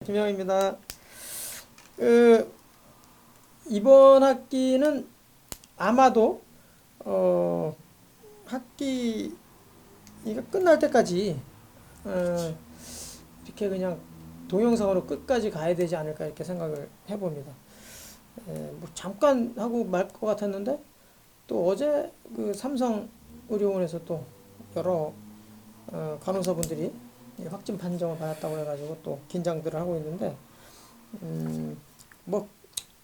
김영입니다. 이번 학기는 아마도 학기가 끝날 때까지 이렇게 그냥 동영상으로 끝까지 가야 되지 않을까 이렇게 생각을 해봅니다. 뭐 잠깐 하고 말 것 같았는데 또 어제 그 삼성의료원에서 또 여러 간호사분들이 확진 판정을 받았다고 해가지고 또 긴장들을 하고 있는데 뭐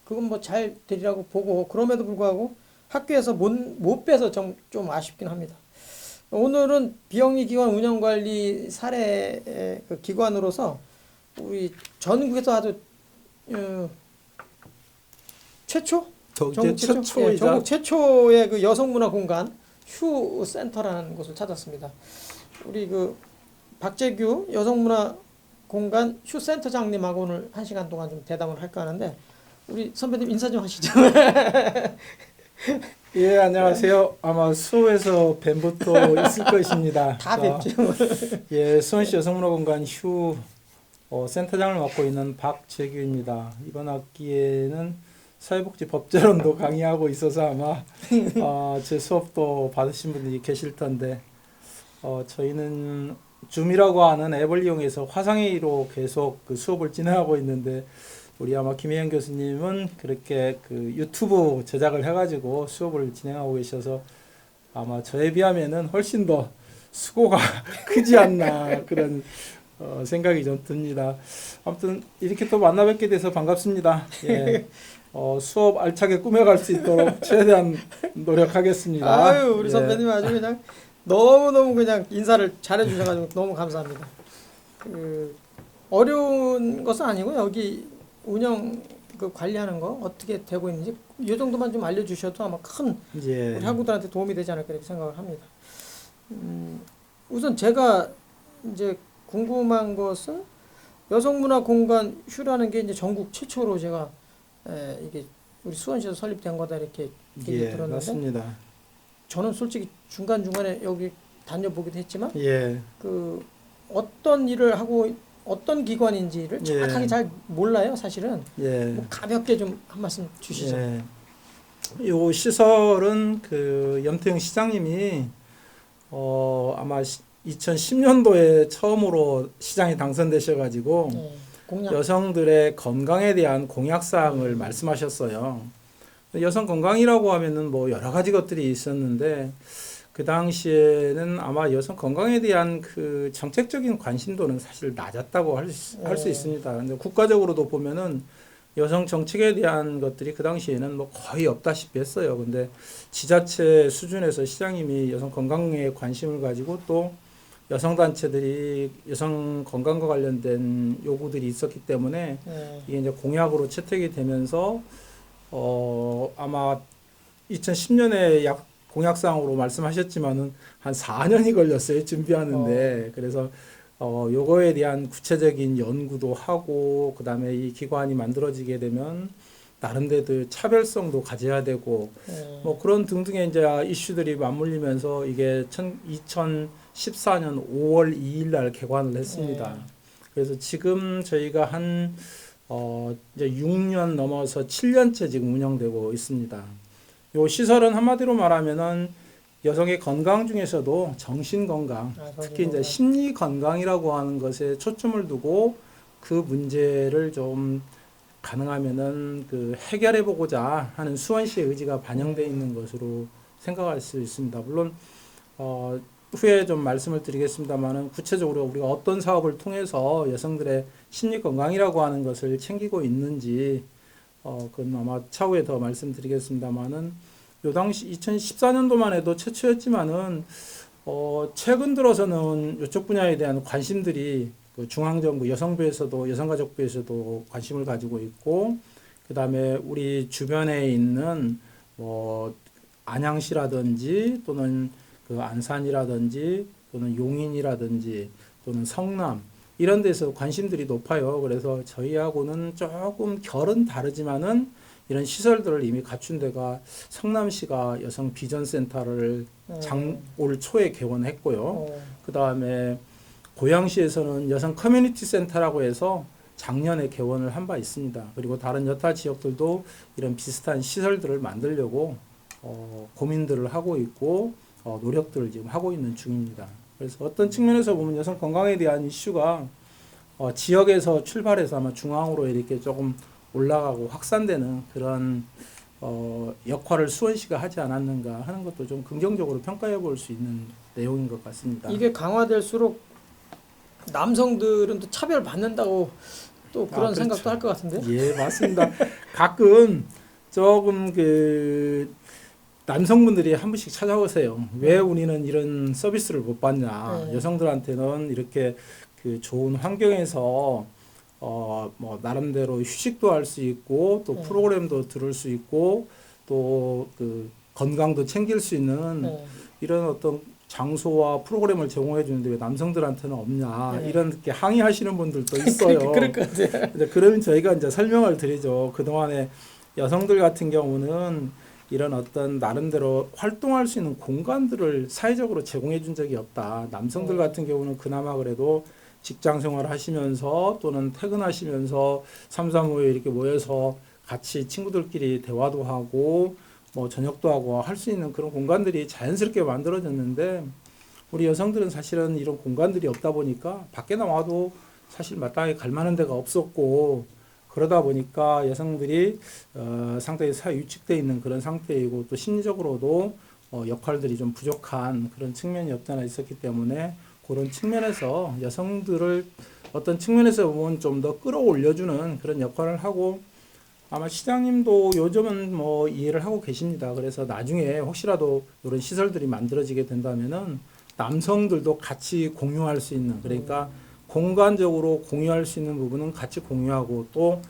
그건 뭐 잘 되리라고 보고, 그럼에도 불구하고 학교에서 못 빼서 좀 아쉽긴 합니다. 오늘은 비영리 기관 운영관리 사례 그 기관으로서 우리 전국에서 아주 최초? 전국 최초이자 전국 최초의 그 여성문화 공간 휴 센터라는 곳을 찾았습니다. 우리 그 박재규 여성문화공간 휴센터장님하고 오늘 1시간 동안 좀 대담을 할까 하는데, 우리 선배님 인사 좀 하시죠. 예, 안녕하세요. 아마 수호에서 뵌부터 있을 것입니다. 다 뵙죠. 예, 수원시 여성문화공간 휴 센터장을 맡고 있는 박재규입니다. 이번 학기에는 사회복지법제론도 강의하고 있어서 아마 제 수업도 받으신 분들이 계실 텐데, 저희는 줌이라고 하는 앱을 이용해서 화상회의로 계속 그 수업을 진행하고 있는데, 우리 아마 김혜영 교수님은 그렇게 그 유튜브 제작을 해가지고 수업을 진행하고 계셔서 아마 저에 비하면은 훨씬 더 수고가 크지 않나 그런 생각이 좀 듭니다. 아무튼 이렇게 또 만나 뵙게 돼서 반갑습니다. 예. 수업 알차게 꾸며갈 수 있도록 최대한 노력하겠습니다. 아유, 우리 선배님 아주 그냥 너무너무 그냥 인사를 잘해주셔가지고 너무 감사합니다. 어려운 것은 아니고 여기 운영 그 관리하는 거 어떻게 되고 있는지 이 정도만 좀 알려주셔도 아마 큰 우리 학우들한테 도움이 되지 않을까 이렇게 생각을 합니다. 우선 제가 이제 궁금한 것은 여성문화공간 휴라는 게 이제 전국 최초로 제가 이게 우리 수원시에서 설립된 거다 이렇게 얘기 들었는데, 맞습니다. 저는 솔직히 중간중간에 여기 다녀보기도 했지만 예. 그 어떤 일을 하고 어떤 기관인지를 정확하게 잘 몰라요, 사실은. 뭐 가볍게 좀 한 말씀 주시죠. 요 시설은 그 염태영 시장님이 아마 2010년도에 처음으로 시장에 당선되셔가지고 여성들의 건강에 대한 공약사항을 말씀하셨어요. 여성 건강이라고 하면은 뭐 여러 가지 것들이 있었는데, 그 당시에는 아마 여성 건강에 대한 그 정책적인 관심도는 사실 낮았다고 할 수 있습니다. 근데 국가적으로도 보면은 여성 정책에 대한 것들이 그 당시에는 뭐 거의 없다시피 했어요. 근데 지자체 수준에서 시장님이 여성 건강에 관심을 가지고 또 여성 단체들이 여성 건강과 관련된 요구들이 있었기 때문에 이게 이제 공약으로 채택이 되면서 아마 2010년에 약 공약사항으로 말씀하셨지만은 한 4년이 걸렸어요, 준비하는데. 그래서 요거에 대한 구체적인 연구도 하고, 그다음에 이 기관이 만들어지게 되면 나름대로 차별성도 가져야 되고, 뭐 그런 등등의 이제 이슈들이 맞물리면서 이게 2014년 5월 2일 날 개관을 했습니다. 그래서 지금 저희가 한 이제 6년 넘어서 7년째 지금 운영되고 있습니다. 요 시설은 한마디로 말하면은 여성의 건강 중에서도 정신 건강, 특히 이제 심리 건강이라고 하는 것에 초점을 두고 그 문제를 좀 가능하면은 그 해결해 보고자 하는 수원시의 의지가 반영되어 있는 것으로 생각할 수 있습니다. 물론 후에 좀 말씀을 드리겠습니다만은 구체적으로 우리가 어떤 사업을 통해서 여성들의 심리 건강이라고 하는 것을 챙기고 있는지 그건 아마 차후에 더 말씀드리겠습니다만은, 요 당시 2014년도만 해도 최초였지만은 최근 들어서는 이쪽 분야에 대한 관심들이 그 중앙정부 여성부에서도 여성가족부에서도 관심을 가지고 있고, 그 다음에 우리 주변에 있는 뭐 안양시라든지 또는 그 안산이라든지 또는 용인이라든지 또는 성남 이런 데서 관심들이 높아요. 그래서 저희하고는 조금 결은 다르지만은 이런 시설들을 이미 갖춘 데가 성남시가 여성 비전센터를 올 초에 개원했고요. 그 다음에 고양시에서는 여성 커뮤니티 센터라고 해서 작년에 개원을 한 바 있습니다. 그리고 다른 여타 지역들도 이런 비슷한 시설들을 만들려고 고민들을 하고 있고 노력들을 지금 하고 있는 중입니다. 그래서 어떤 측면에서 보면 여성 건강에 대한 이슈가 지역에서 출발해서 아마 중앙으로 이렇게 조금 올라가고 확산되는 그런 역할을 수원시가 하지 않았는가 하는 것도 좀 긍정적으로 평가해 볼 수 있는 내용인 것 같습니다. 이게 강화될수록 남성들은 또 차별 받는다고 또 그런 그렇죠. 생각도 할 것 같은데. 예, 맞습니다. 가끔 조금 그 남성분들이 한 번씩 찾아오세요. 왜 우리는 이런 서비스를 못 받냐? 여성들한테는 이렇게 그 좋은 환경에서 뭐 나름대로 휴식도 할 수 있고 또 프로그램도 들을 수 있고 또 그 건강도 챙길 수 있는 이런 어떤 장소와 프로그램을 제공해 주는데 왜 남성들한테는 없냐 이런 이렇게 항의하시는 분들도 있어요. 그럴 것 같아요. 그러면 저희가 이제 설명을 드리죠. 그동안에 여성들 같은 경우는 이런 어떤 나름대로 활동할 수 있는 공간들을 사회적으로 제공해 준 적이 없다. 남성들 같은 경우는 그나마 그래도 직장 생활 하시면서 또는 퇴근하시면서 삼삼오오 이렇게 모여서 같이 친구들끼리 대화도 하고 뭐 저녁도 하고 할 수 있는 그런 공간들이 자연스럽게 만들어졌는데 우리 여성들은 사실은 이런 공간들이 없다 보니까 밖에 나와도 사실 마땅히 갈 만한 데가 없었고 그러다 보니까 여성들이 상당히 사회 위축되어 있는 그런 상태이고 또 심리적으로도 역할들이 좀 부족한 그런 측면이 없잖아 있었기 때문에 그런 측면에서 여성들을 어떤 측면에서 보면 좀 더 끌어올려주는 그런 역할을 하고 아마 시장님도 요즘은 뭐 이해를 하고 계십니다. 그래서 나중에 혹시라도 이런 시설들이 만들어지게 된다면은 남성들도 같이 공유할 수 있는 그러니까 공간적으로 공유할 수 있는 부분은 같이 공유하고 또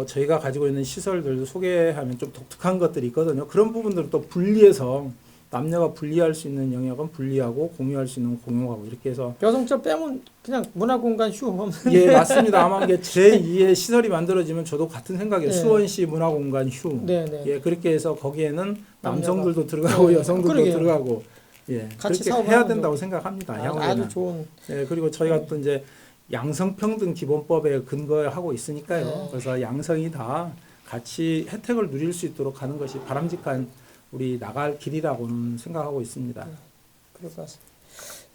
저희가 가지고 있는 시설들도 소개하면 좀 독특한 것들이 있거든요. 그런 부분들을 또 분리해서 남녀가 분리할 수 있는 영역은 분리하고 공유할 수 있는 공유하고 이렇게 해서 여성점 빼면 그냥 문화공간 휴 하면 예 맞습니다. 아마 이게 제2의 시설이 만들어지면 저도 같은 생각이에요. 네. 수원시 문화공간 휴 네네. 예 그렇게 해서 거기에는 남성들도 들어가고 네. 여성들도 그러게요. 들어가고 예 같이 그렇게 사업을 해야 하면 된다고 생각합니다. 향후에는 아주 좋은. 예 그리고 저희가 또 이제 양성평등 기본법에 근거하고 있으니까요. 네. 그래서 양성이 다 같이 혜택을 누릴 수 있도록 하는 것이 바람직한 우리 나갈 길이라고는 생각하고 있습니다. 그럴 것 같습니다.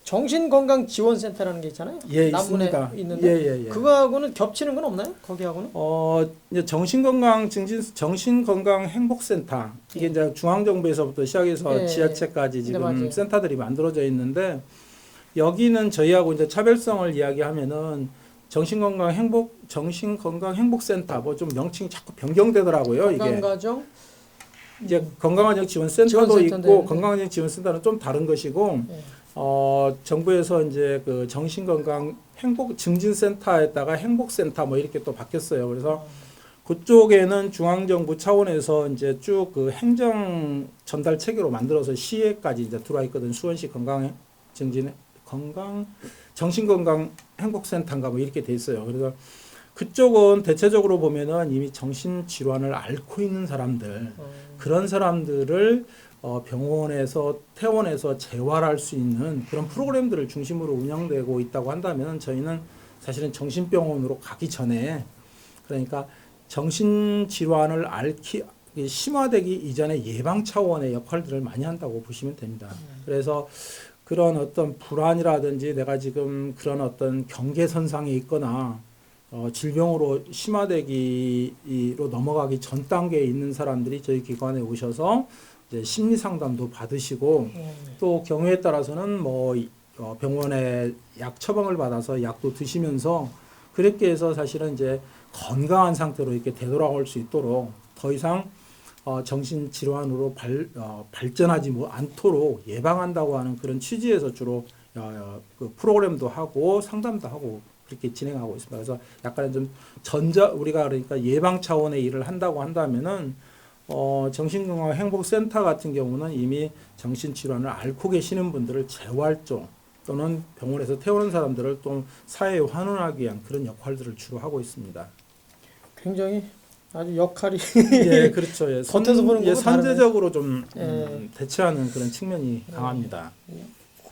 정신건강지원센터라는 게 있잖아요. 예, 남문에 있습니다. 있는데 예. 그거하고는 겹치는 건 없나요? 거기하고는? 이제 정신건강 행복센터 이게 이제 중앙정부에서부터 시작해서 예. 지자체까지 지금 맞아요. 센터들이 만들어져 있는데 여기는 저희하고 이제 차별성을 이야기하면은 정신건강 행복센터 뭐 좀 명칭이 자꾸 변경되더라고요. 이게 건강가정 이제 건강안정 지원센터도 지원센터인데, 있고 건강안정 지원센터는 좀 다른 것이고 예. 정부에서 이제 그 정신건강 행복 증진센터에다가 행복센터 뭐 이렇게 또 바뀌었어요. 그래서 그쪽에는 중앙정부 차원에서 이제 쭉 그 행정 전달 체계로 만들어서 시에까지 이제 들어와 있거든. 수원시 정신건강 행복센터인가 뭐 이렇게 돼 있어요. 그래서 그쪽은 대체적으로 보면은 이미 정신질환을 앓고 있는 사람들, 그런 사람들을 병원에서 퇴원해서 재활할 수 있는 그런 프로그램들을 중심으로 운영되고 있다고 한다면 저희는 사실은 정신병원으로 가기 전에 그러니까 정신질환을 심화되기 이전에 예방 차원의 역할들을 많이 한다고 보시면 됩니다. 그래서 그런 어떤 불안이라든지 내가 지금 그런 어떤 경계선상에 있거나 질병으로 심화되기로 넘어가기 전 단계에 있는 사람들이 저희 기관에 오셔서 이제 심리 상담도 받으시고 또 경우에 따라서는 뭐 병원에 약 처방을 받아서 약도 드시면서 그렇게 해서 사실은 이제 건강한 상태로 이렇게 되돌아올 수 있도록 더 이상 정신 질환으로 발전하지 않도록 예방한다고 하는 그런 취지에서 주로 그 프로그램도 하고 상담도 하고 그렇게 진행하고 있습니다. 그래서 약간 좀 우리가 그러니까 예방 차원의 일을 한다고 한다면은 정신건강 행복센터 같은 경우는 이미 정신질환을 앓고 계시는 분들을 재활종 또는 병원에서 태우는 사람들을 또 사회에 환원하기 위한 그런 역할들을 주로 하고 있습니다. 굉장히 아주 역할이 예, 그렇죠. 예, 겉에서 보는 거하고 선제적으로 좀 예. 대처하는 그런 측면이 강합니다.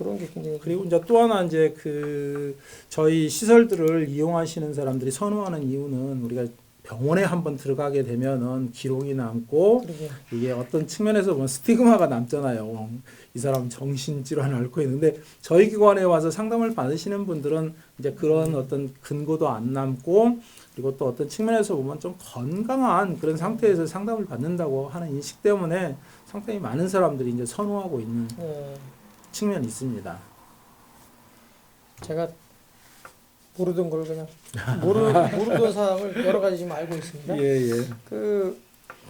그런 게 굉장히 그리고 이제 또 하나 이제 그 저희 시설들을 이용하시는 사람들이 선호하는 이유는 우리가 병원에 한번 들어가게 되면은 기록이 남고 그러게. 이게 어떤 측면에서 보면 스티그마가 남잖아요. 이 사람 정신질환을 앓고 있는데 저희 기관에 와서 상담을 받으시는 분들은 이제 그런 어떤 근거도 안 남고 그리고 또 어떤 측면에서 보면 좀 건강한 그런 상태에서 상담을 받는다고 하는 인식 때문에 상당히 많은 사람들이 이제 선호하고 있는 측면이 있습니다. 제가 모르던 걸 그냥 모르던 사항을 여러 가지 지금 알고 있습니다. 예, 예. 그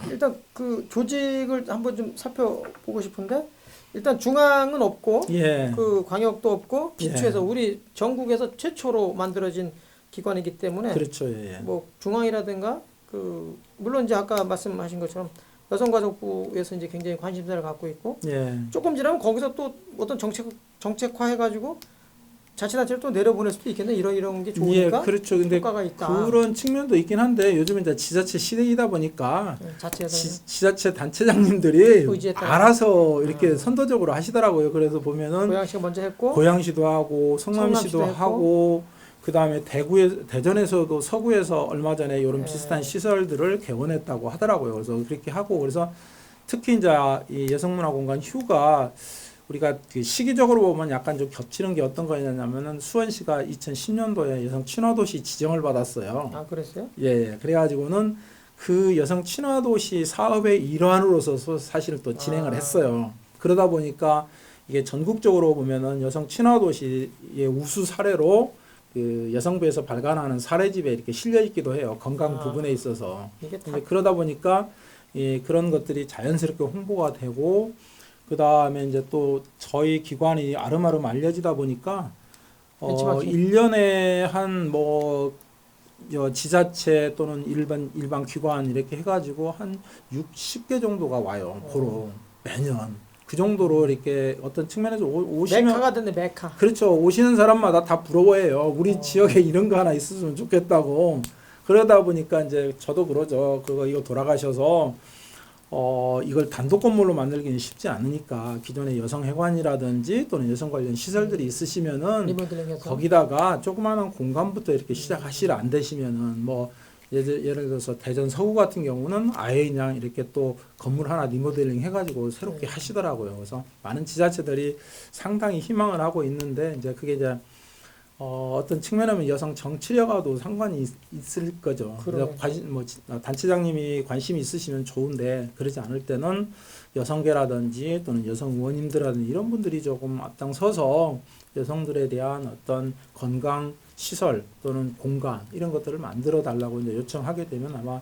일단 그 조직을 한번 좀 살펴보고 싶은데 일단 중앙은 없고 예. 그 광역도 없고 기초에서 예. 우리 전국에서 최초로 만들어진 기관이기 때문에 그렇죠. 예, 예. 뭐 중앙이라든가 그 물론 이제 아까 말씀하신 것처럼 여성가족부에서 이제 굉장히 관심사를 갖고 있고 예. 조금 지나면 거기서 또 어떤 정책화 해가지고 자치단체를 또 내려보낼 수도 있겠네. 이런 게 좋으니까 예, 그렇죠. 근데 효과가 있다. 그런 측면도 있긴 한데 요즘은 이제 지자체 시대이다 보니까 자체에서 지자체 단체장님들이 의지에 따라. 알아서 이렇게 선도적으로 하시더라고요. 그래서 보면은 고양시가 먼저 했고 고양시도 하고 성남시도 성남시도 하고 그다음에 대전에서도 서구에서 얼마 전에 이런 비슷한 시설들을 개원했다고 하더라고요. 그래서 그렇게 하고 그래서 특히 이제 이 여성문화공간 휴가 우리가 그 시기적으로 보면 약간 좀 겹치는 게 어떤 거냐면은 수원시가 2010년도에 여성 친화도시 지정을 받았어요. 아 그랬어요? 예, 그래가지고는 그 여성 친화도시 사업의 일환으로서 사실 또 진행을 했어요. 그러다 보니까 이게 전국적으로 보면은 여성 친화도시의 우수 사례로 그 여성부에서 발간하는 사례집에 이렇게 실려 있기도 해요. 건강 부분에 있어서. 이게 다 그러다 보니까 그런 것들이 자연스럽게 홍보가 되고 그 다음에 이제 또 저희 기관이 아름아름 알려지다 보니까 벤치마킹? 1년에 한 뭐 지자체 또는 일반 기관 이렇게 해가지고 한 60개 정도가 와요. 보러 매년. 그 정도로 이렇게 어떤 측면에서 오시면 메카가 됐네 메카. 그렇죠. 오시는 사람마다 다 부러워해요. 우리 지역에 이런 거 하나 있었으면 좋겠다고. 그러다 보니까 이제 저도 그러죠. 이거 돌아가셔서 이걸 단독 건물로 만들기는 쉽지 않으니까 기존의 여성회관이라든지 또는 여성 관련 시설들이 있으시면은 리모델링해서 거기다가 조그마한 공간부터 이렇게 시작하시라 안 되시면은 뭐 예를 들어서 대전 서구 같은 경우는 아예 그냥 이렇게 또 건물 하나 리모델링 해가지고 새롭게 하시더라고요. 그래서 많은 지자체들이 상당히 희망을 하고 있는데 이제 그게 이제 어떤 측면에는 여성 정치력과도 상관이 있을 거죠. 그래서 단체장님이 관심이 있으시면 좋은데 그러지 않을 때는 여성계라든지 또는 여성 의원님들이라든지 이런 분들이 조금 앞장서서 여성들에 대한 어떤 건강 시설 또는 공간 이런 것들을 만들어 달라고 이제 요청하게 되면 아마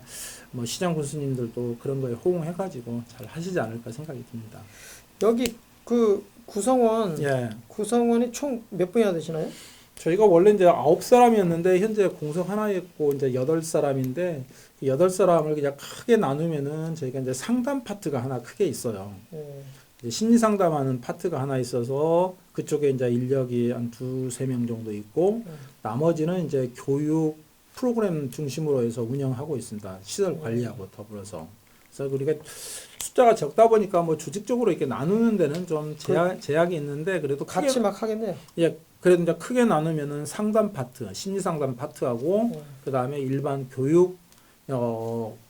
뭐 시장 군수님들도 그런 거에 호응해가지고 잘 하시지 않을까 생각이 듭니다. 여기 그 구성원 예. 구성원이 총 몇 분이나 되시나요? 저희가 원래 이제 9사람이었는데 현재 공석 하나 있고 이제 8사람인데 8사람을 그냥 크게 나누면은 저희가 이제 상담 파트가 하나 크게 있어요. 이제 심리 상담하는 파트가 하나 있어서 그쪽에 이제 인력이 한 2-3명 정도 있고 나머지는 이제 교육 프로그램 중심으로 해서 운영하고 있습니다. 시설 관리하고 더불어서. 그래서 우리가 숫자가 적다 보니까 뭐 조직적으로 이렇게 나누는 데는 좀 제약이 있는데 그래도 크게 같이 막 하겠네요. 예, 그래도 이제 크게 나누면은 상담 파트, 심리 상담 파트하고 그 다음에 일반 교육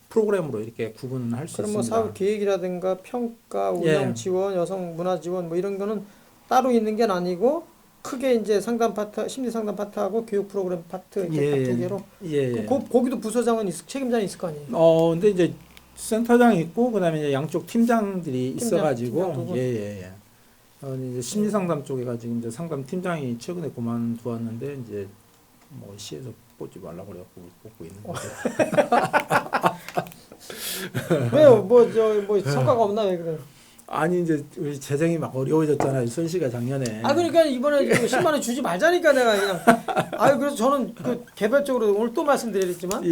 프로그램으로 이렇게 구분을 할 수 그럼 있습니다. 뭐 사업 계획이라든가 평가, 운영 지원, 여성 문화 지원 뭐 이런 거는 따로 있는 게 아니고 크게 이제 상담 파트, 심리 상담 파트하고 교육 프로그램 파트 이렇게 두 개로. 예. 거기도 부서장은 책임자는 있을 거 아니에요. 근데 이제 센터장이 있고 그다음에 이제 양쪽 팀장들이 있어가지고 예. 이제 심리 상담 쪽에가 지금 이제 상담 팀장이 최근에 그만두었는데 이제 뭐 시에서 뽑지 말라고 그래갖고 뽑고 있는 거죠. 왜요? 뭐 성과가 없나 왜 그래요? 아니 이제 우리 재정이 막 어려워졌잖아요. 손씨가 작년에. 그러니까 이번에 10만 원 주지 말자니까 내가 그냥. 그래서 저는 그 개별적으로 오늘 또 말씀드렸지만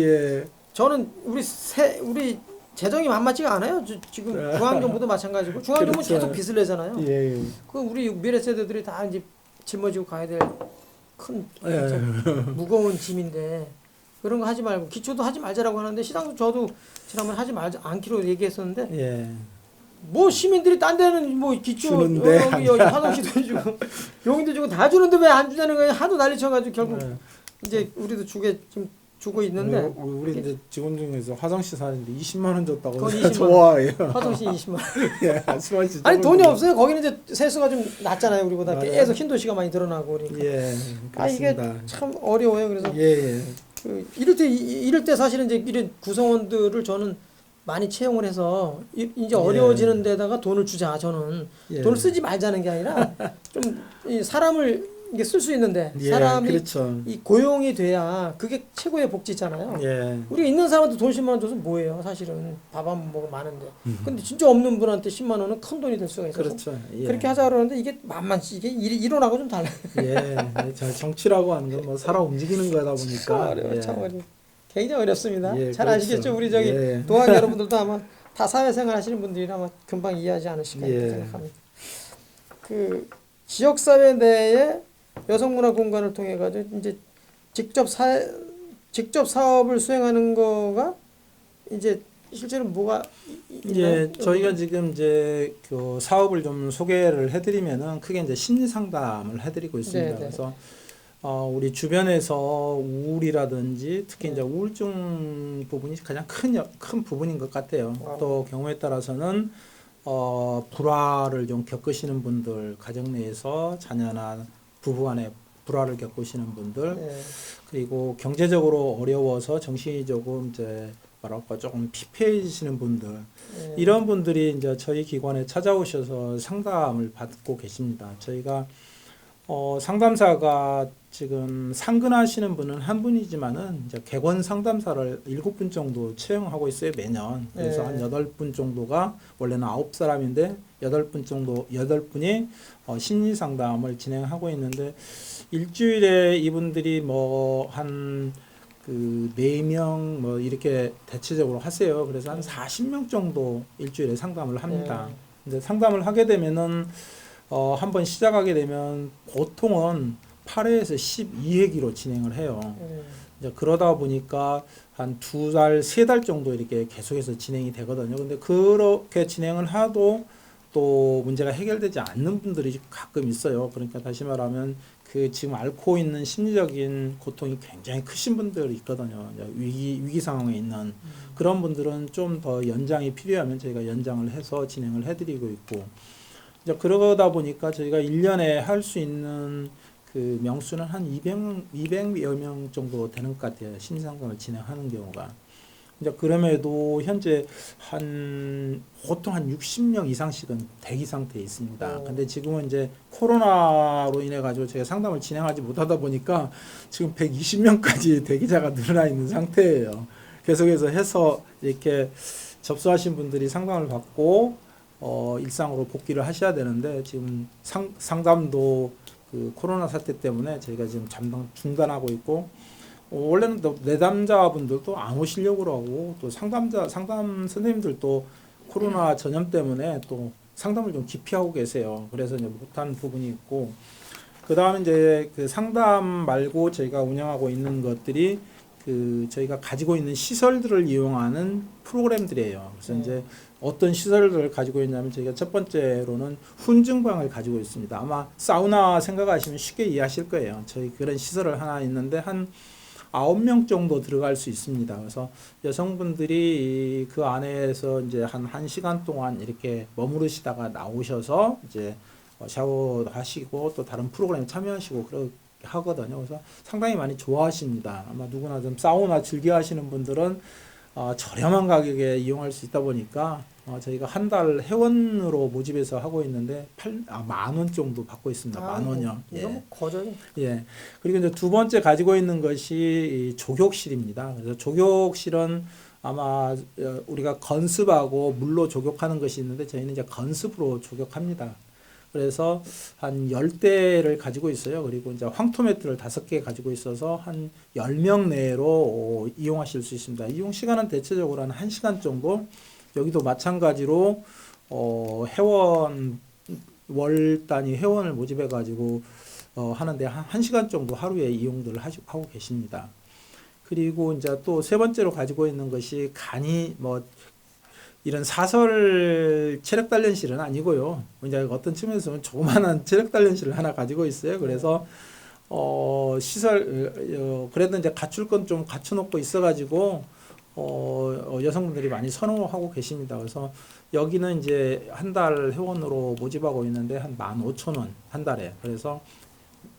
저는 우리 재정이 만만치가 않아요. 지금 중앙정부도 마찬가지고 중앙정부는 그렇죠. 계속 빚을 내잖아요. 예. 그 우리 미래 세대들이 다 이제 짊어지고 가야 될 큰 무거운 짐인데 그런 거 하지 말고 기초도 하지 말자라고 하는데 시장도 저도 지난번에 하지 말자 않기로 얘기했었는데 뭐 시민들이 딴 데는 뭐 기초 주는데 여기 화장실도 주고 용인도 주고 다 주는데 왜 안 주냐는 거예요. 하도 난리 쳐가지고 결국 네. 이제 우리도 지금 주고 있는데 우리 이제 직원 중에서 화장실 사는데 20만 원 줬다고 거기 20만 원. 좋아해요. 화장실 20만 원. 예, 말씀하시죠. 아니 돈이 없어요. 거기는 이제 세수가 좀 낮잖아요. 우리보다 맞아요. 계속 흰 도시가 많이 드러나고 그러니까. 예, 아 이게 그렇습니다. 참 어려워요. 그래서 예, 예. 이럴 때 사실은 이제 이런 구성원들을 저는 많이 채용을 해서 이제 예. 어려워지는 데다가 돈을 주자. 저는 예. 돈을 쓰지 말자는 게 아니라 좀 이 사람을 이게 쓸 수 있는데 예, 사람이 그렇죠. 이 고용이 돼야 그게 최고의 복지잖아요. 예. 우리가 있는 사람한테 돈 10만 원 줘서 뭐예요? 사실은 밥 한 번 먹으면 많은데. 음. 근데 진짜 없는 분한테 10만 원은 큰 돈이 될 수가 있어서 그렇죠. 예. 그렇게 하자 그러는데 이게 만만치 이게 이론하고 좀 달라요. 예, 정치라고 하는 건 뭐 살아 움직이는 거다 참 보니까. 어려워요. 예. 참 어려워. 굉장히 어렵습니다. 예, 잘 그렇죠. 아시겠죠? 우리 저기 예. 동학 여러분들도 아마 다 사회생활 하시는 분들이라 아마 금방 이해하지 않으실까 예. 생각합니다. 그 지역사회 내에 여성문화 공간을 통해 가지고 이제 직접 사업을 수행하는 거가 이제 실제로 뭐가 예, 저희가 지금 이제 그 사업을 좀 소개를 해드리면은 크게 이제 심리 상담을 해드리고 있습니다. 네, 네. 그래서 우리 주변에서 우울이라든지 특히 이제 우울증 부분이 가장 큰 부분인 것 같아요. 또 경우에 따라서는 불화를 좀 겪으시는 분들, 가정 내에서 자녀나 부부간에 불화를 겪으시는 분들, 네. 그리고 경제적으로 어려워서 정신적으로 이제 뭐랄까 조금 피폐해지시는 분들, 네. 이런 분들이 이제 저희 기관에 찾아오셔서 상담을 받고 계십니다. 저희가 상담사가 지금 상근하시는 분은 한 분이지만은 이제 객원 상담사를 7분 정도 채용하고 있어요, 매년. 그래서 네. 한 8분 정도가 원래는 9사람인데 8분이 심리 상담을 진행하고 있는데 일주일에 이분들이 뭐 한 그 4명 뭐 이렇게 대체적으로 하세요. 그래서 한 40명 정도 일주일에 상담을 합니다. 근데 상담을 하게 되면은 한번 시작하게 되면 보통은 8회에서 12회기로 진행을 해요. 이제 그러다 보니까 한 2달, 3달 정도 이렇게 계속해서 진행이 되거든요. 근데 그렇게 진행을 해도 또 문제가 해결되지 않는 분들이 가끔 있어요. 그러니까 다시 말하면 그 지금 앓고 있는 심리적인 고통이 굉장히 크신 분들이 있거든요. 이제 위기 상황에 있는 그런 분들은 좀 더 연장이 필요하면 저희가 연장을 해서 진행을 해드리고 있고, 이제 그러다 보니까 저희가 1년에 할 수 있는 그 명수는 한 200여 명 정도 되는 것 같아요. 심리상담을 진행하는 경우가. 이제 그럼에도 현재 보통 한 60명 이상씩은 대기 상태에 있습니다. 근데 지금은 이제 코로나로 인해 가지고 제가 상담을 진행하지 못하다 보니까 지금 120명까지 대기자가 늘어나 있는 상태예요. 계속해서 해서 이렇게 접수하신 분들이 상담을 받고 일상으로 복귀를 하셔야 되는데 지금 상담도 그 코로나 사태 때문에 저희가 지금 중단하고 있고, 원래는 또 내담자분들도 안 오시려고 하고, 또 상담 선생님들도 코로나 전염 때문에 또 상담을 좀 기피하고 계세요. 그래서 이제 못한 부분이 있고, 그 다음에 이제 그 상담 말고 저희가 운영하고 있는 것들이 그 저희가 가지고 있는 시설들을 이용하는 프로그램들이에요. 그래서 이제 어떤 시설들을 가지고 있냐면 저희가 첫 번째로는 훈증방을 가지고 있습니다. 아마 사우나 생각하시면 쉽게 이해하실 거예요. 저희 그런 시설을 하나 있는데 한 9명 정도 들어갈 수 있습니다. 그래서 여성분들이 그 안에서 이제 한 1시간 동안 이렇게 머무르시다가 나오셔서 이제 샤워도 하시고 또 다른 프로그램에 참여하시고 그렇게 하거든요. 그래서 상당히 많이 좋아하십니다. 아마 누구나 좀 사우나 즐겨 하시는 분들은 저렴한 가격에 이용할 수 있다 보니까 저희가 한 달 회원으로 모집해서 하고 있는데 10,000원 정도 받고 있습니다. 10,000원이요. 이거 뭐 거저요. 예. 그리고 이제 두 번째 가지고 있는 것이 이 조격실입니다. 그래서 조격실은 아마 우리가 건습하고 물로 조격하는 것이 있는데 저희는 이제 건습으로 조격합니다. 그래서 한 10대를 가지고 있어요. 그리고 이제 황토매트를 5개 가지고 있어서 한 10명 내로 이용하실 수 있습니다. 이용 시간은 대체적으로 한 1시간 정도. 여기도 마찬가지로 회원 월 단위 회원을 모집해 가지고 하는데 한 1시간 정도 하루에 이용들을 하고 계십니다. 그리고 이제 또 세 번째로 가지고 있는 것이 간이 이런 사설 체력 단련실은 아니고요. 이제 어떤 측면에서는 조그마한 체력 단련실을 하나 가지고 있어요. 그래서 시설 그래도 이제 갖출 건 좀 갖춰놓고 있어가지고 여성분들이 많이 선호하고 계십니다. 그래서 여기는 이제 한 달 회원으로 모집하고 있는데 한 15,000원 한 달에. 그래서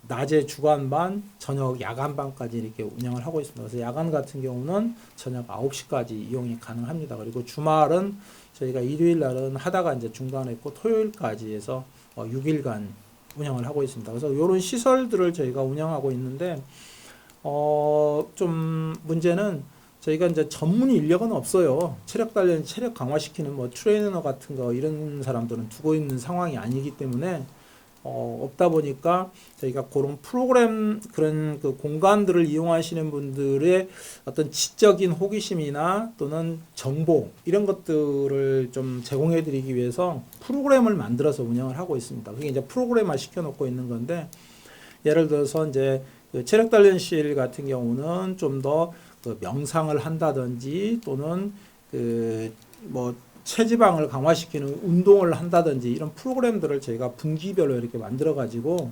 낮에 주간반, 저녁 야간반까지 이렇게 운영을 하고 있습니다. 그래서 야간 같은 경우는 저녁 9시까지 이용이 가능합니다. 그리고 주말은 저희가 일요일 날은 하다가 이제 중단했고 토요일까지 해서 6일간 운영을 하고 있습니다. 그래서 이런 시설들을 저희가 운영하고 있는데 좀 문제는 저희가 이제 전문 인력은 없어요. 체력 단련, 체력 강화시키는 뭐 트레이너 같은 거 이런 사람들은 두고 있는 상황이 아니기 때문에 없다 보니까 저희가 그런 프로그램 그런 그 공간들을 이용하시는 분들의 어떤 지적인 호기심이나 또는 정보 이런 것들을 좀 제공해 드리기 위해서 프로그램을 만들어서 운영을 하고 있습니다. 그게 이제 프로그램화 시켜 놓고 있는 건데 예를 들어서 이제 그 체력 단련실 같은 경우는 좀 더 그 명상을 한다든지 또는 그 뭐 체지방을 강화시키는 운동을 한다든지 이런 프로그램들을 저희가 분기별로 이렇게 만들어 가지고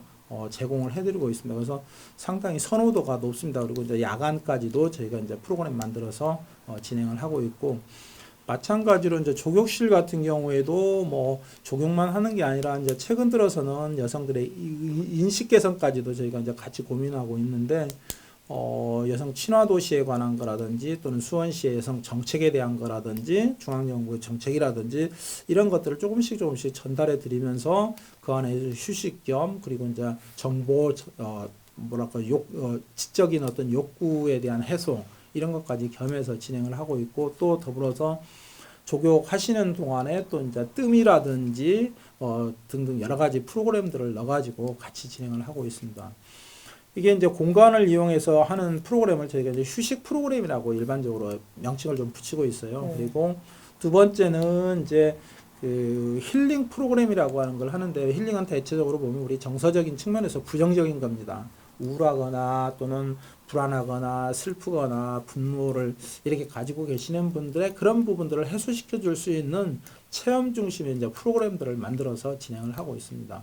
제공을 해드리고 있습니다. 그래서 상당히 선호도가 높습니다. 그리고 이제 야간까지도 저희가 이제 프로그램 만들어서 진행을 하고 있고 마찬가지로 이제 족욕실 같은 경우에도 뭐 족욕만 하는 게 아니라 이제 최근 들어서는 여성들의 인식 개선까지도 저희가 이제 같이 고민하고 있는데 여성 친화 도시에 관한 거라든지 또는 수원시의 여성 정책에 대한 거라든지 중앙정부의 정책이라든지 이런 것들을 조금씩 전달해 드리면서 그 안에 휴식 겸 그리고 이제 정보 뭐랄까 지적인 어떤 욕구에 대한 해소 이런 것까지 겸해서 진행을 하고 있고 또 더불어서 족욕하시는 동안에 또 이제 뜸이라든지 등등 여러 가지 프로그램들을 넣어가지고 같이 진행을 하고 있습니다. 이게 이제 공간을 이용해서 하는 프로그램을 저희가 이제 휴식 프로그램이라고 일반적으로 명칭을 좀 붙이고 있어요. 그리고 두 번째는 이제 그 힐링 프로그램이라고 하는 걸 하는데 힐링은 대체적으로 보면 우리 정서적인 측면에서 부정적인 겁니다. 우울하거나 또는 불안하거나 슬프거나 분노를 이렇게 가지고 계시는 분들의 그런 부분들을 해소시켜 줄 수 있는 체험 중심의 이제 프로그램들을 만들어서 진행을 하고 있습니다.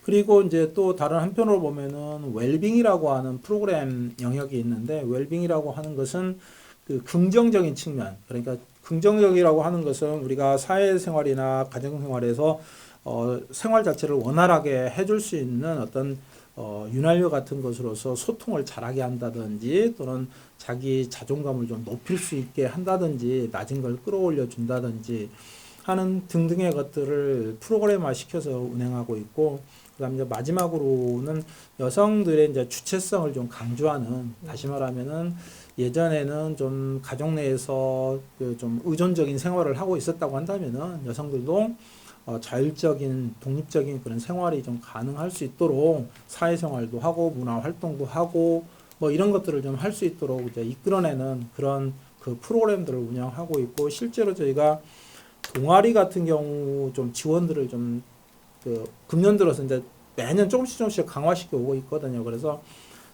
그리고 이제 또 다른 한편으로 보면은 웰빙이라고 하는 프로그램 영역이 있는데 웰빙이라고 하는 것은 그 긍정적인 측면 그러니까 긍정적이라고 하는 것은 우리가 사회생활이나 가정생활에서 생활 자체를 원활하게 해줄 수 있는 어떤 윤활유 같은 것으로서 소통을 잘하게 한다든지 또는 자기 자존감을 좀 높일 수 있게 한다든지 낮은 걸 끌어올려 준다든지 하는 등등의 것들을 프로그램화 시켜서 운행하고 있고 그다음에 이제 마지막으로는 여성들의 이제 주체성을 좀 강조하는 다시 말하면은 예전에는 좀 가족 내에서 그 좀 의존적인 생활을 하고 있었다고 한다면은 여성들도 자율적인 독립적인 그런 생활이 좀 가능할 수 있도록 사회생활도 하고 문화 활동도 하고 뭐 이런 것들을 좀 할 수 있도록 이제 이끌어내는 그런 그 프로그램들을 운영하고 있고 실제로 저희가 동아리 같은 경우 좀 지원들을 좀 그 금년 들어서 이제 매년 조금씩 강화시켜 오고 있거든요. 그래서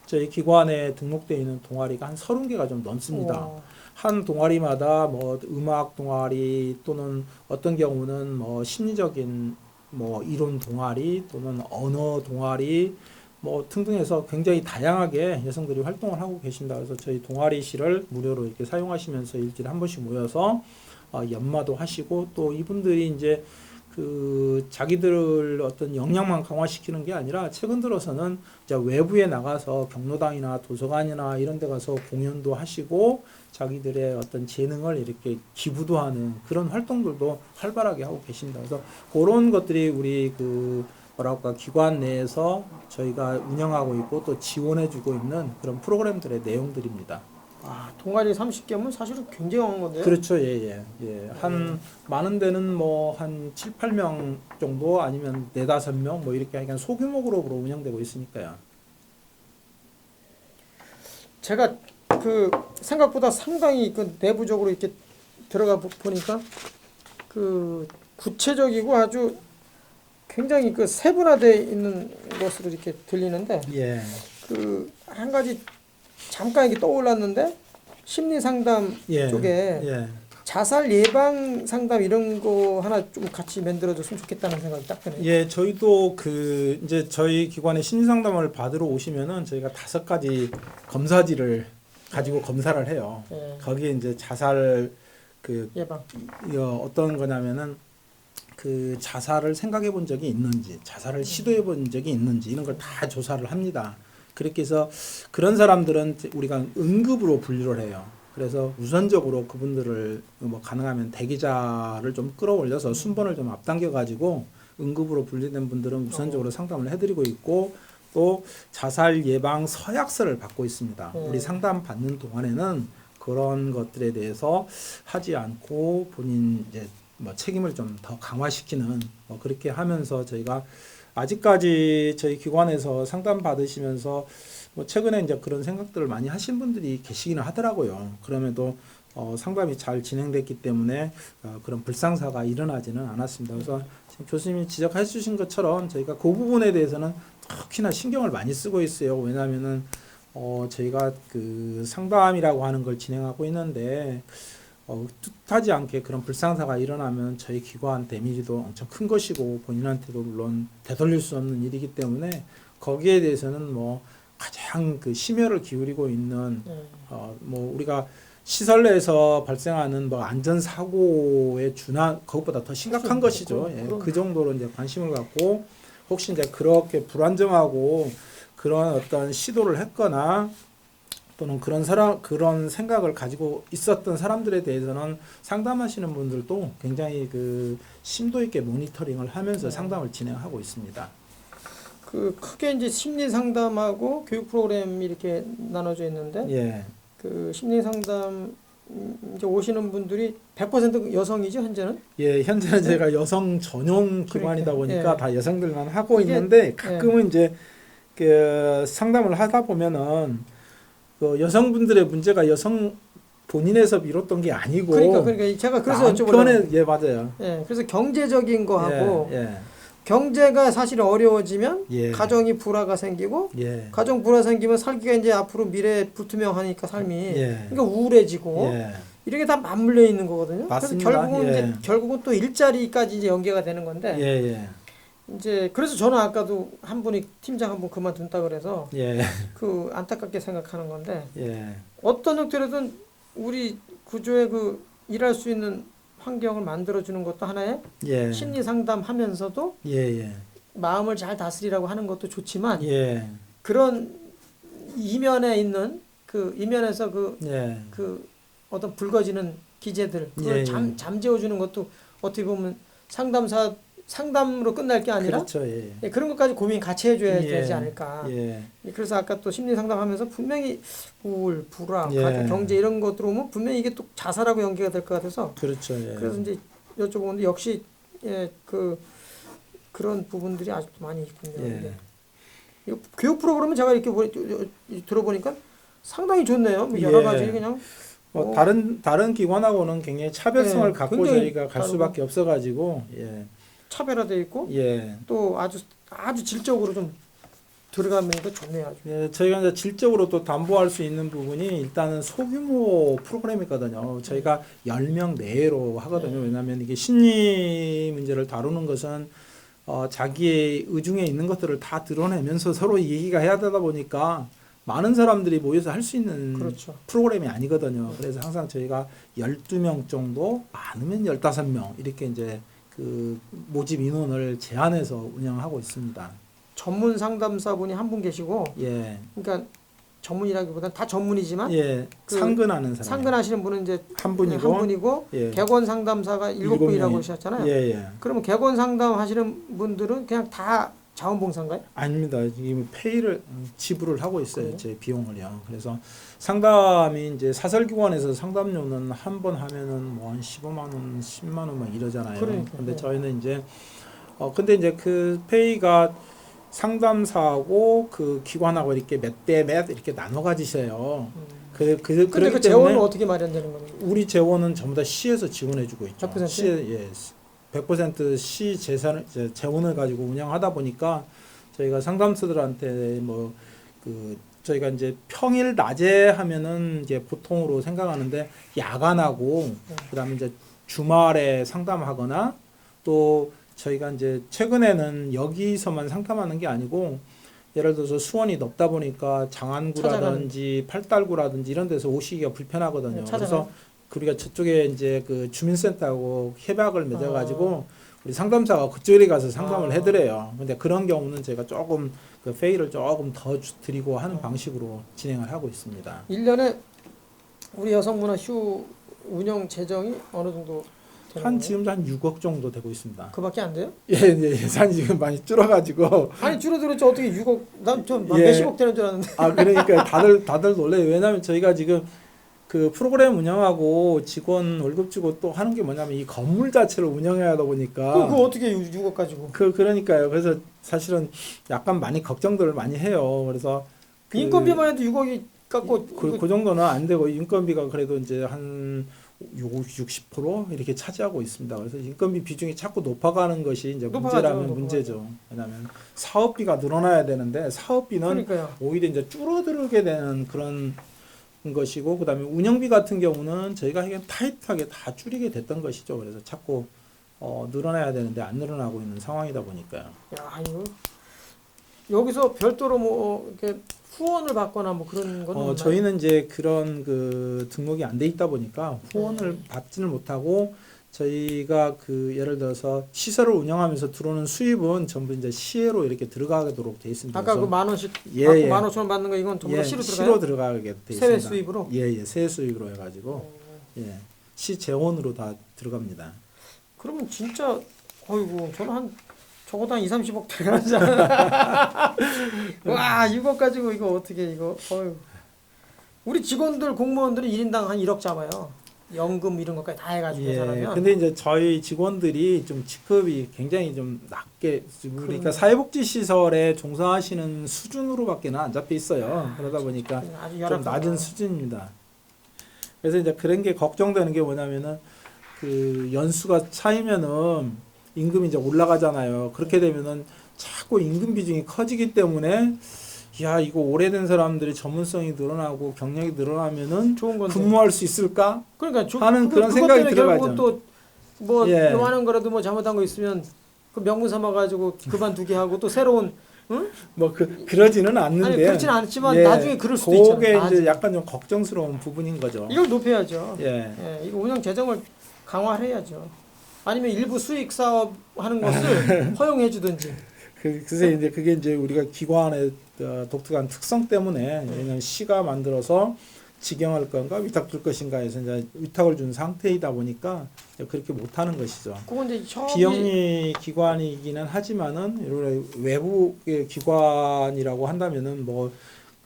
저희 기관에 등록되어 있는 동아리가 한 30개가 좀 넘습니다. 한 동아리마다 뭐 음악 동아리 또는 어떤 경우는 뭐 심리적인 뭐 이론 동아리 또는 언어 동아리 뭐 등등해서 굉장히 다양하게 여성들이 활동을 하고 계신다. 그래서 저희 동아리실을 무료로 이렇게 사용하시면서 일주일에 한 번씩 모여서 연마도 하시고 또 이분들이 이제 그 자기들을 어떤 역량만 강화시키는 게 아니라 최근 들어서는 이제 외부에 나가서 경로당이나 도서관이나 이런 데 가서 공연도 하시고 자기들의 어떤 재능을 이렇게 기부도 하는 그런 활동들도 활발하게 하고 계십니다. 그래서 그런 것들이 우리 그 뭐랄까 기관 내에서 저희가 운영하고 있고 또 지원해 주고 있는 그런 프로그램들의 내용들입니다. 동아리 30개면 사실은 굉장한 건데요. 그렇죠. 예. 한 많은 데는 뭐 한 7, 8명 정도 아니면 4, 5명 뭐 이렇게 약간 소규모 그룹으로 운영되고 있으니까요. 제가 그 생각보다 상당히 그 내부적으로 이렇게 들어가 보니까 그 구체적이고 아주 굉장히 그 세분화되어 있는 것으로 이렇게 들리는데 예. 그 한 가지 잠깐 이게 떠올랐는데 심리 상담 예. 쪽에 예. 자살 예방 상담 이런 거 하나 좀 같이 만들어줬으면 좋겠다는 생각이 딱 드네요. 예, 저희도 그 이제 저희 기관에 심리 상담을 받으러 오시면은 저희가 5가지 검사지를 가지고 검사를 해요. 예. 거기에 이제 자살 그 예방. 어떤 거냐면은 그 자살을 생각해 본 적이 있는지, 자살을 시도해 본 적이 있는지 이런 걸 다 조사를 합니다. 그렇게 해서 그런 사람들은 우리가 응급으로 분류를 해요. 그래서 우선적으로 그분들을 뭐 가능하면 대기자를 좀 끌어올려서 순번을 좀 앞당겨 가지고 응급으로 분리된 분들은 우선적으로 상담을 해드리고 있고, 또 자살 예방 서약서를 받고 있습니다. 우리 상담 받는 동안에는 그런 것들에 대해서 하지 않고 본인 이제 뭐 책임을 좀 더 강화시키는 뭐 그렇게 하면서 저희가 아직까지 저희 기관에서 상담 받으시면서 뭐 최근에 이제 그런 생각들을 많이 하신 분들이 계시기는 하더라고요. 그럼에도 상담이 잘 진행됐기 때문에 그런 불상사가 일어나지는 않았습니다. 그래서 지금 교수님이 지적해 주신 것처럼 저희가 그 부분에 대해서는 특히나 신경을 많이 쓰고 있어요. 왜냐하면은 저희가 그 상담이라고 하는 걸 진행하고 있는데 뜻하지 않게 그런 불상사가 일어나면 저희 기관 데미지도 엄청 큰 것이고 본인한테도 물론 되돌릴 수 없는 일이기 때문에 거기에 대해서는 뭐 가장 그 심혈을 기울이고 있는 뭐 우리가 시설 내에서 발생하는 뭐 안전 사고에 준한 그것보다 더 심각한 것이죠. 예, 그 정도로 이제 관심을 갖고 혹시 이제 그렇게 불안정하고 그런 어떤 시도를 했거나 또는 그런 생각을 가지고 있었던 사람들에 대해서는 상담하시는 분들도 굉장히 그 심도 있게 모니터링을 하면서 상담을 진행하고 있습니다. 그 크게 이제 심리 상담하고 교육 프로그램이 이렇게 나눠져 있는데 예. 그 심리 상담 이제 오시는 분들이 100% 여성이죠, 현재는? 예, 현재는 제가 여성 전용 기관이다 보니까 예. 다 여성들만 하고 이게, 있는데 가끔은 이제 그 상담을 하다 보면은 그 여성분들의 문제가 여성 본인에서 미뤘던 게 아니고 그러니까 제가 그래서 여쭤보려고. 남편의 예, 맞아요. 예, 그래서 경제적인 거하고 예, 경제가 사실 어려워지면 예. 가정이 불화가 생기고 예. 가정 불화 생기면 살기가 이제 앞으로 미래 불투명하니까 삶이 예. 그러니까 우울해지고 예. 이런 게 다 맞물려 있는 거거든요. 맞습니다. 그래서 결국은 예. 이제 결국은 또 일자리까지 이제 연계가 되는 건데 예. 이제 그래서 저는 아까도 한 분이 팀장 한 분 그만둔다 그래서 예. 그 안타깝게 생각하는 건데 예. 어떤 형태로든 우리 구조에 그 일할 수 있는 환경을 만들어주는 것도 하나의 예. 심리 상담하면서도 예. 마음을 잘 다스리라고 하는 것도 좋지만 예. 그런 이면에 있는 그 이면에서 예. 그 어떤 붉어지는 기제들 그걸 예. 잠재워주는 것도 어떻게 보면 상담으로 끝날 게 아니라 그렇죠. 예. 예, 그런 것까지 고민 같이 해줘야 예. 되지 않을까. 예. 그래서 아까 또 심리 상담하면서 분명히 우울, 불화, 예. 경제 이런 것 들어오면 분명히 이게 또 자살하고 연계가 될 것 같아서 그렇죠. 예. 그래서 이제 여쭤보는데 역시 예, 그런 부분들이 아직도 많이 있군요. 예. 이 교육 프로그램은 제가 이렇게 들어보니까 상당히 좋네요. 여러 예. 가지 그냥 다른 기관하고는 굉장히 차별성을 예, 갖고 굉장히 저희가 갈 다르고. 수밖에 없어가지고 예. 차별화되어 있고 예. 또 아주 질적으로 좀 들어가면서 좋네요. 아주. 예, 저희가 이제 질적으로 또 담보할 수 있는 부분이 일단은 소규모 프로그램이거든요. 저희가 10명 내외로 하거든요. 왜냐하면 이게 심리 문제를 다루는 것은 자기의 의중에 있는 것들을 다 드러내면서 서로 얘기가 해야 되다 보니까 많은 사람들이 모여서 할 수 있는 그렇죠. 프로그램이 아니거든요. 그래서 항상 저희가 12명 정도, 많으면 15명 이렇게 이제 그 모집 인원을 제한해서 운영하고 있습니다. 전문 상담사분이 한 분 계시고 예. 그러니까 전문이라기보다는 다 전문이지만 예. 그 상근하는 사람. 상근하시는 분은 이제 한 분이고. 한 분이고 예. 객원 상담사가 7분이라고 하셨잖아요. 예. 그러면 객원 상담하시는 분들은 그냥 다 자원봉사인가요? 아닙니다. 지금 페이를 지불을 하고 있어요. 그래요? 제 비용을요. 그래서 상담이 이제 사설기관에서 상담료는 한 번 하면은 뭐 한 15만 원, 10만 원 막 이러잖아요. 그러니까, 근데 네. 저희는 이제 근데 이제 그 페이가 상담사하고 그 기관하고 이렇게 몇 대 몇 이렇게 나눠 가지세요. 근데 그렇기 그 재원은 어떻게 마련되는 겁니까? 우리 재원은 전부 다 시에서 지원해주고 있죠. 100%? 시에, 예, 100% 시 재원을 가지고 운영하다 보니까 저희가 상담사들한테 뭐 그 저희가 이제 평일 낮에 하면은 이제 보통으로 생각하는데 야간하고 그다음에 이제 주말에 상담하거나 또 저희가 이제 최근에는 여기서만 상담하는 게 아니고 예를 들어서 수원이 높다 보니까 장안구라든지 팔달구라든지 이런 데서 오시기가 불편하거든요. 그래서 우리가 저쪽에 이제 그 주민센터하고 협약을 맺어가지고 우리 상담사가 그쪽에 가서 상담을 해드려요. 근데 그런 경우는 제가 조금 그 페이를 조금 더 드리고 하는 방식으로 진행을 하고 있습니다. 1년에 우리 여성문화 휴 운영 재정이 어느 정도 되는 한 거예요? 지금 한 6억 정도 되고 있습니다. 그밖에 안 돼요? 예, 예산이 지금 많이 줄어가지고. 아니 줄어들었지 어떻게 6억 난좀 예. 몇십억 되는 줄 알았는데. 아, 그러니까 다들 놀래요. 왜냐하면 저희가 지금 그 프로그램 운영하고 직원 월급 주고 또 하는 게 뭐냐면 이 건물 자체를 운영해야 하다 보니까. 그거 어떻게 6억 가지고? 그러니까요. 그래서 사실은 약간 많이 걱정들을 많이 해요. 그래서 인건비만 해도 6억이 깎고 그 정도는 안 되고 인건비가 그래도 이제 한 60% 이렇게 차지하고 있습니다. 그래서 인건비 비중이 자꾸 높아가는 것이 이제 문제라면 문제죠. 왜냐하면 사업비가 늘어나야 되는데 사업비는 그러니까요. 오히려 이제 줄어들게 되는 그런 것이고 그다음에 운영비 같은 경우는 저희가 하기엔 타이트하게 다 줄이게 됐던 것이죠. 그래서 자꾸 늘어나야 되는데 안 늘어나고 있는 상황이다 보니까요. 야 이거 여기서 별도로 뭐 이렇게 후원을 받거나 뭐 그런 건 없나요? 저희는 이제 그런 그 등록이 안 돼 있다 보니까 후원을 받지는 못하고 저희가 그 예를 들어서 시설을 운영하면서 들어오는 수입은 전부 이제 시혜로 이렇게 들어가도록 돼 있습니다. 아까 그 10,000원씩 예, 받고 예. 15,000원 받는 거 이건 전부 다 시로 들어가요? 시로 들어가게 돼 있습니다. 세외 수입으로? 예, 세외 수입으로 해가지고 예, 시 재원으로 다 들어갑니다. 그러면 진짜 어이구 저는 한 적어도 한 2, 30억 들어가잖아. 와 6억 가지고 이거 어떻게 이거 어휴. 우리 직원들 공무원들은 1인당 한 1억 잡아요. 연금 이런 것까지 다 해가지고 계산하면. 근데 이제 저희 직원들이 좀 직급이 굉장히 좀 낮게 그러니까 사회복지 시설에 종사하시는 수준으로밖에는 안 잡혀 있어요. 그러다 보니까 아주 좀 낮은 수준입니다. 그래서 이제 그런 게 걱정되는 게 뭐냐면은 그 연수가 차이면은 임금이 이제 올라가잖아요. 그렇게 되면은 자꾸 임금 비중이 커지기 때문에 야 이거 오래된 사람들이 전문성이 늘어나고 경력이 늘어나면은 좋은 건데. 근무할 수 있을까? 그러니까 하는 그런 생각이 들어가죠. 또뭐 예. 요만한 거라도 뭐 잘못한 거 있으면 그 명분 삼아 가지고 그만두게 하고 또 새로운 응? 뭐 그러지는 않는데. 아니 그렇지는 않지만 예, 나중에 그럴 수도 그게 있잖아요. 이제 약간 좀 걱정스러운 부분인 거죠. 이걸 높여야죠. 예. 예, 이거 운영 재정을 강화를 해야죠. 아니면 일부 수익 사업 하는 것을 허용해 주든지. 그래서 이제 그게 이제 우리가 기관의 독특한 특성 때문에 왜냐면 시가 만들어서 직영할 건가 위탁 줄 것인가 해서 이제 위탁을 준 상태이다 보니까 그렇게 못 하는 것이죠. 그건 이제 비영리 기관이기는 하지만은 이런 외부의 기관이라고 한다면은 뭐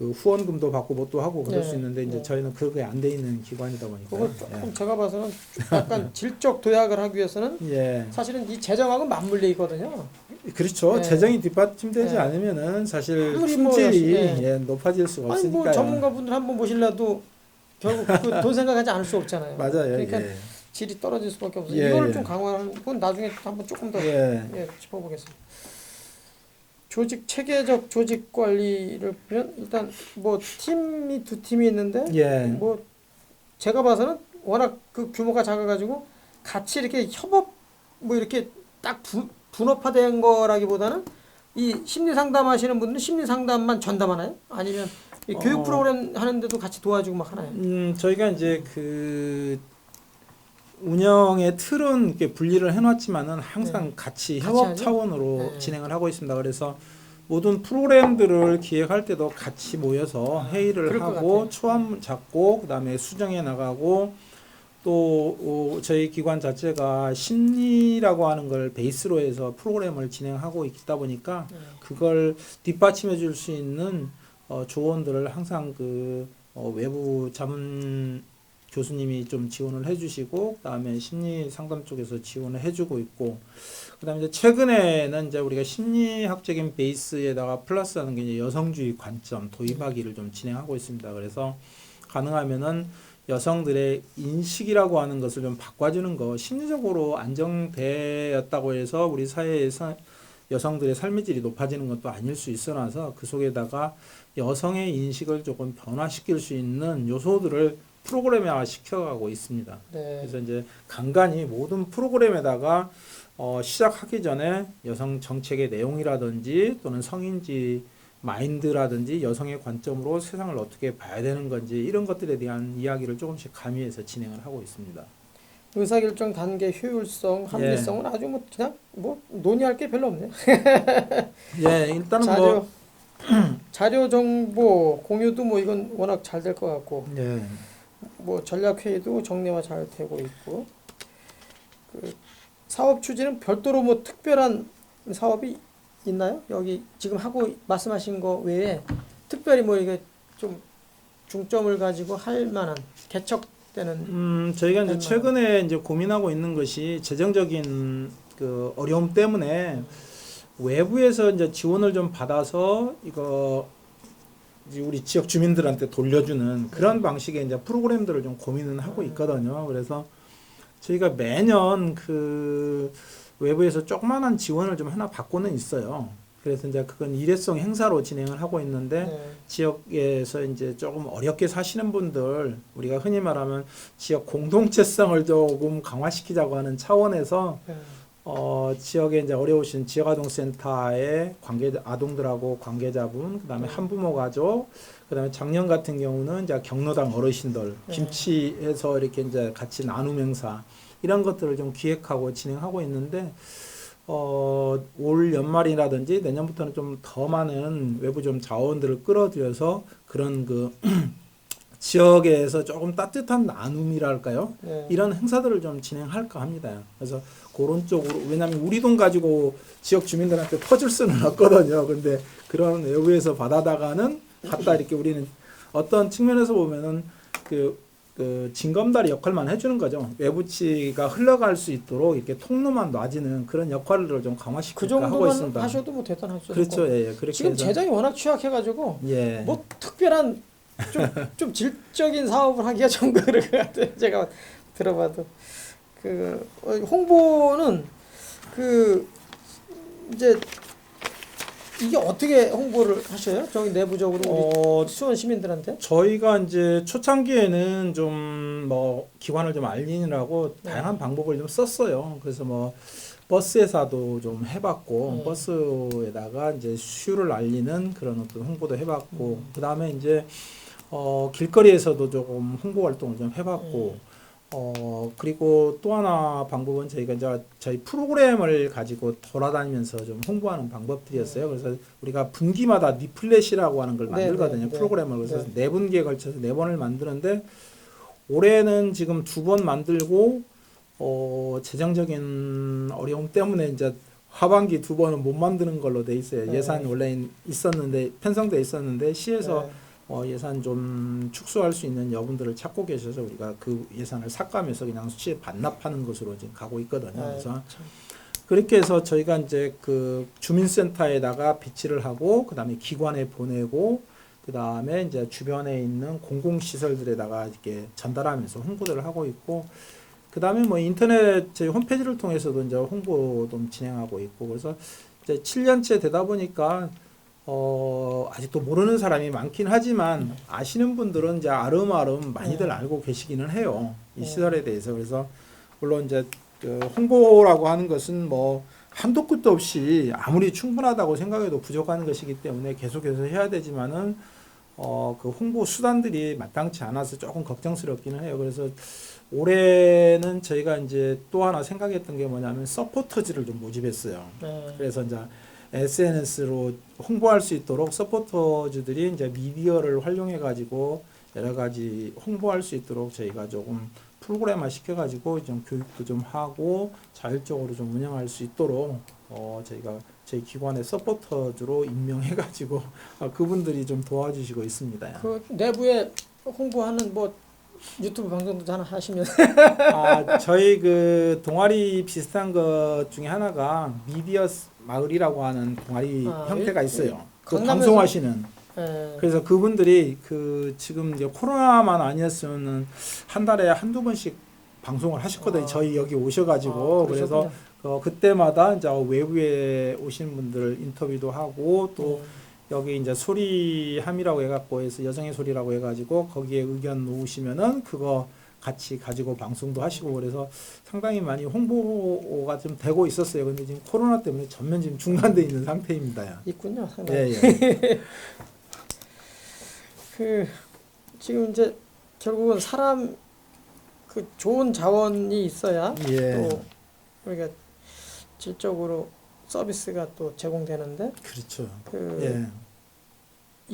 그 후원금도 받고 뭐 또 하고 그럴 수 있는데 이제 저희는 그게 안 돼 있는 기관이다 보니까. 그거 조금 제가 봐서는 약간 질적 도약을 하기 위해서는 사실은 이 재정하고 맞물려 있거든요. 그렇죠. 네. 재정이 뒷받침되지 네. 않으면은 사실 아무리 뭐 품질이 예. 높아질 수가 아니 없으니까요. 뭐 전문가분들 한번 모시려도 결국 그 돈 생각하지 않을 수 없잖아요. 맞아요. 그러니까 예. 질이 떨어질 수밖에 없어요. 예, 이거를 예. 좀 강화하는 건 나중에 한번 조금 더 짚어보겠습니다. 조직 체계적 조직 관리를 보면 일단 뭐 팀이 두 팀이 있는데 뭐 제가 봐서는 워낙 그 규모가 작아가지고 같이 이렇게 협업 뭐 이렇게 딱 분업화된 거라기보다는 이 심리 상담하시는 분들은 심리 상담만 전담하나요? 아니면 이 교육 프로그램 하는데도 같이 도와주고 막 하나요? 저희가 이제 그 운영의 틀은 이렇게 분리를 해놨지만은 항상 같이 협업 하죠? 차원으로 진행을 하고 있습니다. 그래서 모든 프로그램들을 기획할 때도 같이 모여서 회의를 하고 초안 잡고 그다음에 수정해 나가고 또 저희 기관 자체가 심리라고 하는 걸 베이스로 해서 프로그램을 진행하고 있다 보니까 그걸 뒷받침해 줄 수 있는 조언들을 항상 그 외부 자문 교수님이 좀 지원을 해주시고 그다음에 심리 상담 쪽에서 지원을 해주고 있고 그다음에 이제 최근에는 이제 우리가 심리학적인 베이스에다가 플러스하는 게 이제 여성주의 관점 도입하기를 좀 진행하고 있습니다. 그래서 가능하면은 여성들의 인식이라고 하는 것을 좀 바꿔주는 거 심리적으로 안정되었다고 해서 우리 사회에서 여성들의 삶의 질이 높아지는 것도 아닐 수 있어놔서 그 속에다가 여성의 인식을 조금 변화시킬 수 있는 요소들을 프로그램화 시켜가고 있습니다. 네. 그래서 이제 간간히 모든 프로그램에다가 시작하기 전에 여성 정책의 내용이라든지 또는 성인지 마인드라든지 여성의 관점으로 세상을 어떻게 봐야 되는 건지 이런 것들에 대한 이야기를 조금씩 가미해서 진행을 하고 있습니다. 의사결정 단계 효율성, 합리성은 아주 뭐 그냥 뭐 논의할 게 별로 없네요. 예, 일단은 자료 자료 정보 공유도 뭐 이건 워낙 잘 될 것 같고 예, 뭐 전략 회의도 정리가 잘 되고 있고 그 사업 추진은 별도로 뭐 특별한 사업이 있나요? 여기 지금 하고 말씀하신 거 외에 특별히 뭐 이게 좀 중점을 가지고 할 만한 개척되는 저희가 이제 할 최근에 이제 고민하고 있는 것이 재정적인 그 어려움 때문에 외부에서 이제 지원을 좀 받아서 이거 이제 우리 지역 주민들한테 돌려주는 그런 방식의 이제 프로그램들을 좀 고민은 하고 있거든요. 그래서 저희가 매년 그 외부에서 조그만한 지원을 좀 하나 받고는 있어요. 그래서 이제 그건 일회성 행사로 진행을 하고 있는데 네. 지역에서 이제 조금 어렵게 사시는 분들 우리가 흔히 말하면 지역 공동체성을 조금 강화시키자고 하는 차원에서 네. 지역에 이제 어려우신 지역아동센터의 아동들하고 관계자분, 그다음에 한부모 가족, 그다음에 작년 같은 경우는 이제 경로당 어르신들 네. 김치해서 이렇게 이제 같이 나눔 행사 이런 것들을 좀 기획하고 진행하고 있는데 올 연말이라든지 내년부터는 좀 더 많은 외부 좀 자원들을 끌어들여서 그런 그 지역에서 조금 따뜻한 나눔이랄까요? 네. 이런 행사들을 좀 진행할까 합니다. 그래서 그런 쪽으로 왜냐하면 우리 돈 가지고 지역 주민들한테 퍼줄 수는 없거든요. 근데 그런 외부에서 받아다가는 갖다 이렇게 우리는 어떤 측면에서 보면은 그 징검다리 역할만 해주는 거죠. 외부치가 흘러갈 수 있도록 이렇게 통로만 놔지는 그런 역할을 좀 그 강화시킬까 하고 정도만 있습니다. 하셔도 뭐 대단하죠. 그렇죠. 예, 예. 그렇게 지금 해서 재정이 워낙 취약해가지고 예. 뭐 특별한 좀 질적인 사업을 하기가 좀 그럴 것 같아요. 제가 들어봐도 그 홍보는 그 이제 이게 어떻게 홍보를 하셔요? 저기 내부적으로 우리 수원 시민들한테? 저희가 이제 초창기에는 좀 뭐 기관을 좀 알리느라고 네. 다양한 방법을 좀 썼어요. 그래서 뭐 버스에서도 좀 해봤고 버스에다가 이제 슈를 알리는 그런 어떤 홍보도 해봤고 그 다음에 이제 길거리에서도 조금 홍보 활동을 좀 해봤고 그리고 또 하나 방법은 저희가 이제 저희 프로그램을 가지고 돌아다니면서 좀 홍보하는 방법들이었어요. 그래서 우리가 분기마다 리플렛이라고 하는 걸 만들거든요. 네. 프로그램을. 그래서 네 분기에 걸쳐서 4번을 만드는데 올해는 지금 2번 만들고 재정적인 어려움 때문에 이제 하반기 2번은 못 만드는 걸로 돼 있어요. 네. 예산이 원래 있었는데 편성돼 있었는데 시에서 예산 좀 축소할 수 있는 여분들을 찾고 계셔서 우리가 그 예산을 삭감해서 그냥 시에 반납하는 것으로 지금 가고 있거든요. 그래서 그렇게 해서 저희가 이제 그 주민센터에다가 배치를 하고 그다음에 기관에 보내고 그다음에 이제 주변에 있는 공공시설들에다가 이렇게 전달하면서 홍보들을 하고 있고 그다음에 뭐 인터넷 저희 홈페이지를 통해서도 이제 홍보 좀 진행하고 있고 그래서 이제 7년째 되다 보니까 아직도 모르는 사람이 많긴 하지만 아시는 분들은 이제 아름아름 많이들 알고 계시기는 해요. 이 시설에 대해서. 그래서 물론 이제 그 홍보라고 하는 것은 뭐 한도 끝도 없이 아무리 충분하다고 생각해도 부족한 것이기 때문에 계속해서 해야 되지만은 그 홍보 수단들이 마땅치 않아서 조금 걱정스럽기는 해요. 그래서 올해는 저희가 이제 또 하나 생각했던 게 뭐냐면 서포터즈를 좀 모집했어요. 그래서 이제 SNS로 홍보할 수 있도록 서포터즈들이 이제 미디어를 활용해 가지고 여러 가지 홍보할 수 있도록 저희가 조금 프로그램화 시켜 가지고 좀 교육도 좀 하고 자율적으로 좀 운영할 수 있도록 저희가 저희 기관의 서포터즈로 임명해 가지고 그분들이 좀 도와주시고 있습니다. 그 내부에 홍보하는 뭐 유튜브 방송도 하나 하시면 저희 그 동아리 비슷한 것 중에 하나가 미디어 마을이라고 하는 동아리 형태가 있어요. 그 방송하시는. 그래서 그분들이 그 지금 이제 코로나만 아니었으면은 한 달에 한두 번씩 방송을 하셨거든요. 저희 여기 오셔가지고 그래서 그때마다 이제 외부에 오신 분들 인터뷰도 하고 또 여기 이제 소리함이라고 해갖고 해서 여성의 소리라고 해가지고 거기에 의견 놓으시면은 그거 같이 가지고 방송도 하시고 그래서 상당히 많이 홍보가 좀 되고 있었어요. 근데 지금 코로나 때문에 전면 지금 중단돼 있는 상태입니다. 있군요. 상당히. 예. 그 지금 이제 결국은 사람 그 좋은 자원이 있어야 예. 또 우리가 질적으로 서비스가 또 제공되는데 그렇죠. 그 예.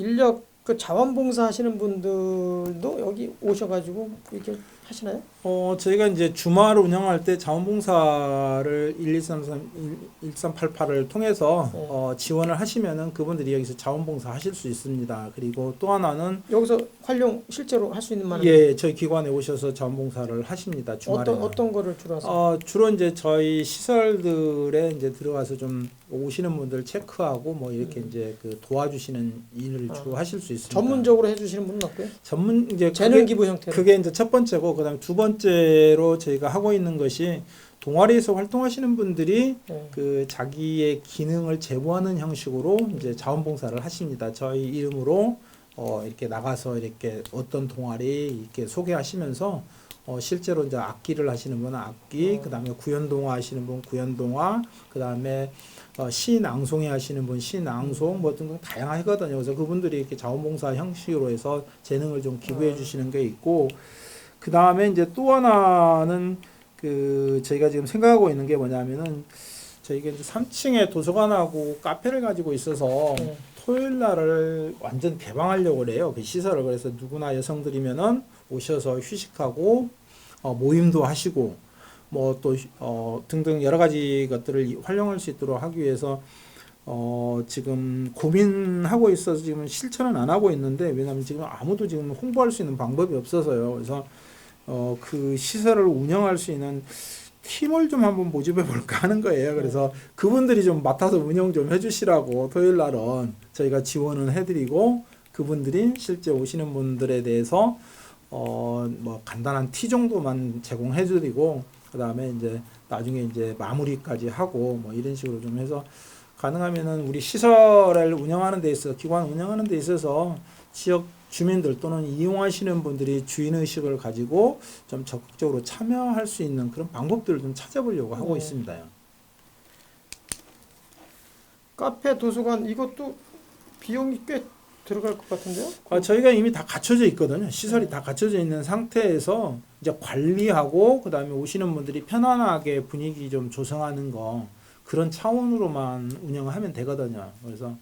인력 그 자원봉사 하시는 분들도 여기 오셔가지고 이렇게 하시나요? 저희가 이제 주말 운영할 때 자원봉사를 1388을 통해서 지원을 하시면은 그분들이 여기서 자원봉사 하실 수 있습니다. 그리고 또 하나는 여기서 활용 실제로 할 수 있는 만한 예, 저희 기관에 오셔서 자원봉사를 하십니다. 주말에. 어떤 거를 주로 하세요? 주로 이제 저희 시설들에 이제 들어가서 좀 오시는 분들 체크하고 뭐 이렇게 이제 그 도와주시는 일을 주로 하실 수 있습니다. 전문적으로 해주시는 분은 없고요? 전문 이제 재능 기부 형태로. 그게 이제 첫 번째고 그다음에 두 번째로 저희가 하고 있는 것이 동아리에서 활동하시는 분들이 그 자기의 기능을 제보하는 형식으로 이제 자원봉사를 하십니다. 저희 이름으로 이렇게 나가서 이렇게 어떤 동아리 이렇게 소개하시면서 실제로 이제 악기를 하시는 분은 악기, 그다음에 구연동화 하시는 분 구연동화, 그다음에 시낭송회 하시는 분 시낭송 뭐 등등 다양하거든요. 그래서 그분들이 이렇게 자원봉사 형식으로 해서 재능을 좀 기부해 주시는 게 있고, 그다음에 이제 또 하나는 그 저희가 지금 생각하고 있는 게 뭐냐면은 저희가 이제 3층에 도서관하고 카페를 가지고 있어서 토요일 날을 완전 개방하려고 그래요. 그 시설을. 그래서 누구나 여성들이면은 오셔서 휴식하고 모임도 하시고 뭐 또 등등 여러 가지 것들을 활용할 수 있도록 하기 위해서 지금 고민하고 있어서 지금 실천은 안 하고 있는데, 왜냐하면 지금 아무도 지금 홍보할 수 있는 방법이 없어서요. 그래서 그 시설을 운영할 수 있는 팀을 좀 한번 모집해 볼까 하는 거예요. 그래서 그분들이 좀 맡아서 운영 좀 해주시라고 토요일 날은 저희가 지원을 해드리고, 그분들이 실제 오시는 분들에 대해서 뭐 간단한 티 정도만 제공해드리고, 그 다음에 이제 나중에 이제 마무리까지 하고 뭐 이런 식으로 좀 해서 가능하면은 우리 시설을 운영하는 데 있어서, 기관 운영하는 데 있어서 지역 주민들 또는 이용하시는 분들이 주인의식을 가지고 좀 적극적으로 참여할 수 있는 그런 방법들을 좀 찾아보려고 하고 있습니다. 카페, 도서관 이것도 비용이 꽤 들어갈 것 같은데요? 저희가 이미 다 갖춰져 있거든요. 시설이 다 갖춰져 있는 상태에서 이제 관리하고 그다음에 오시는 분들이 편안하게 분위기 좀 조성하는 거, 그런 차원으로만 운영하면 되거든요. 그래서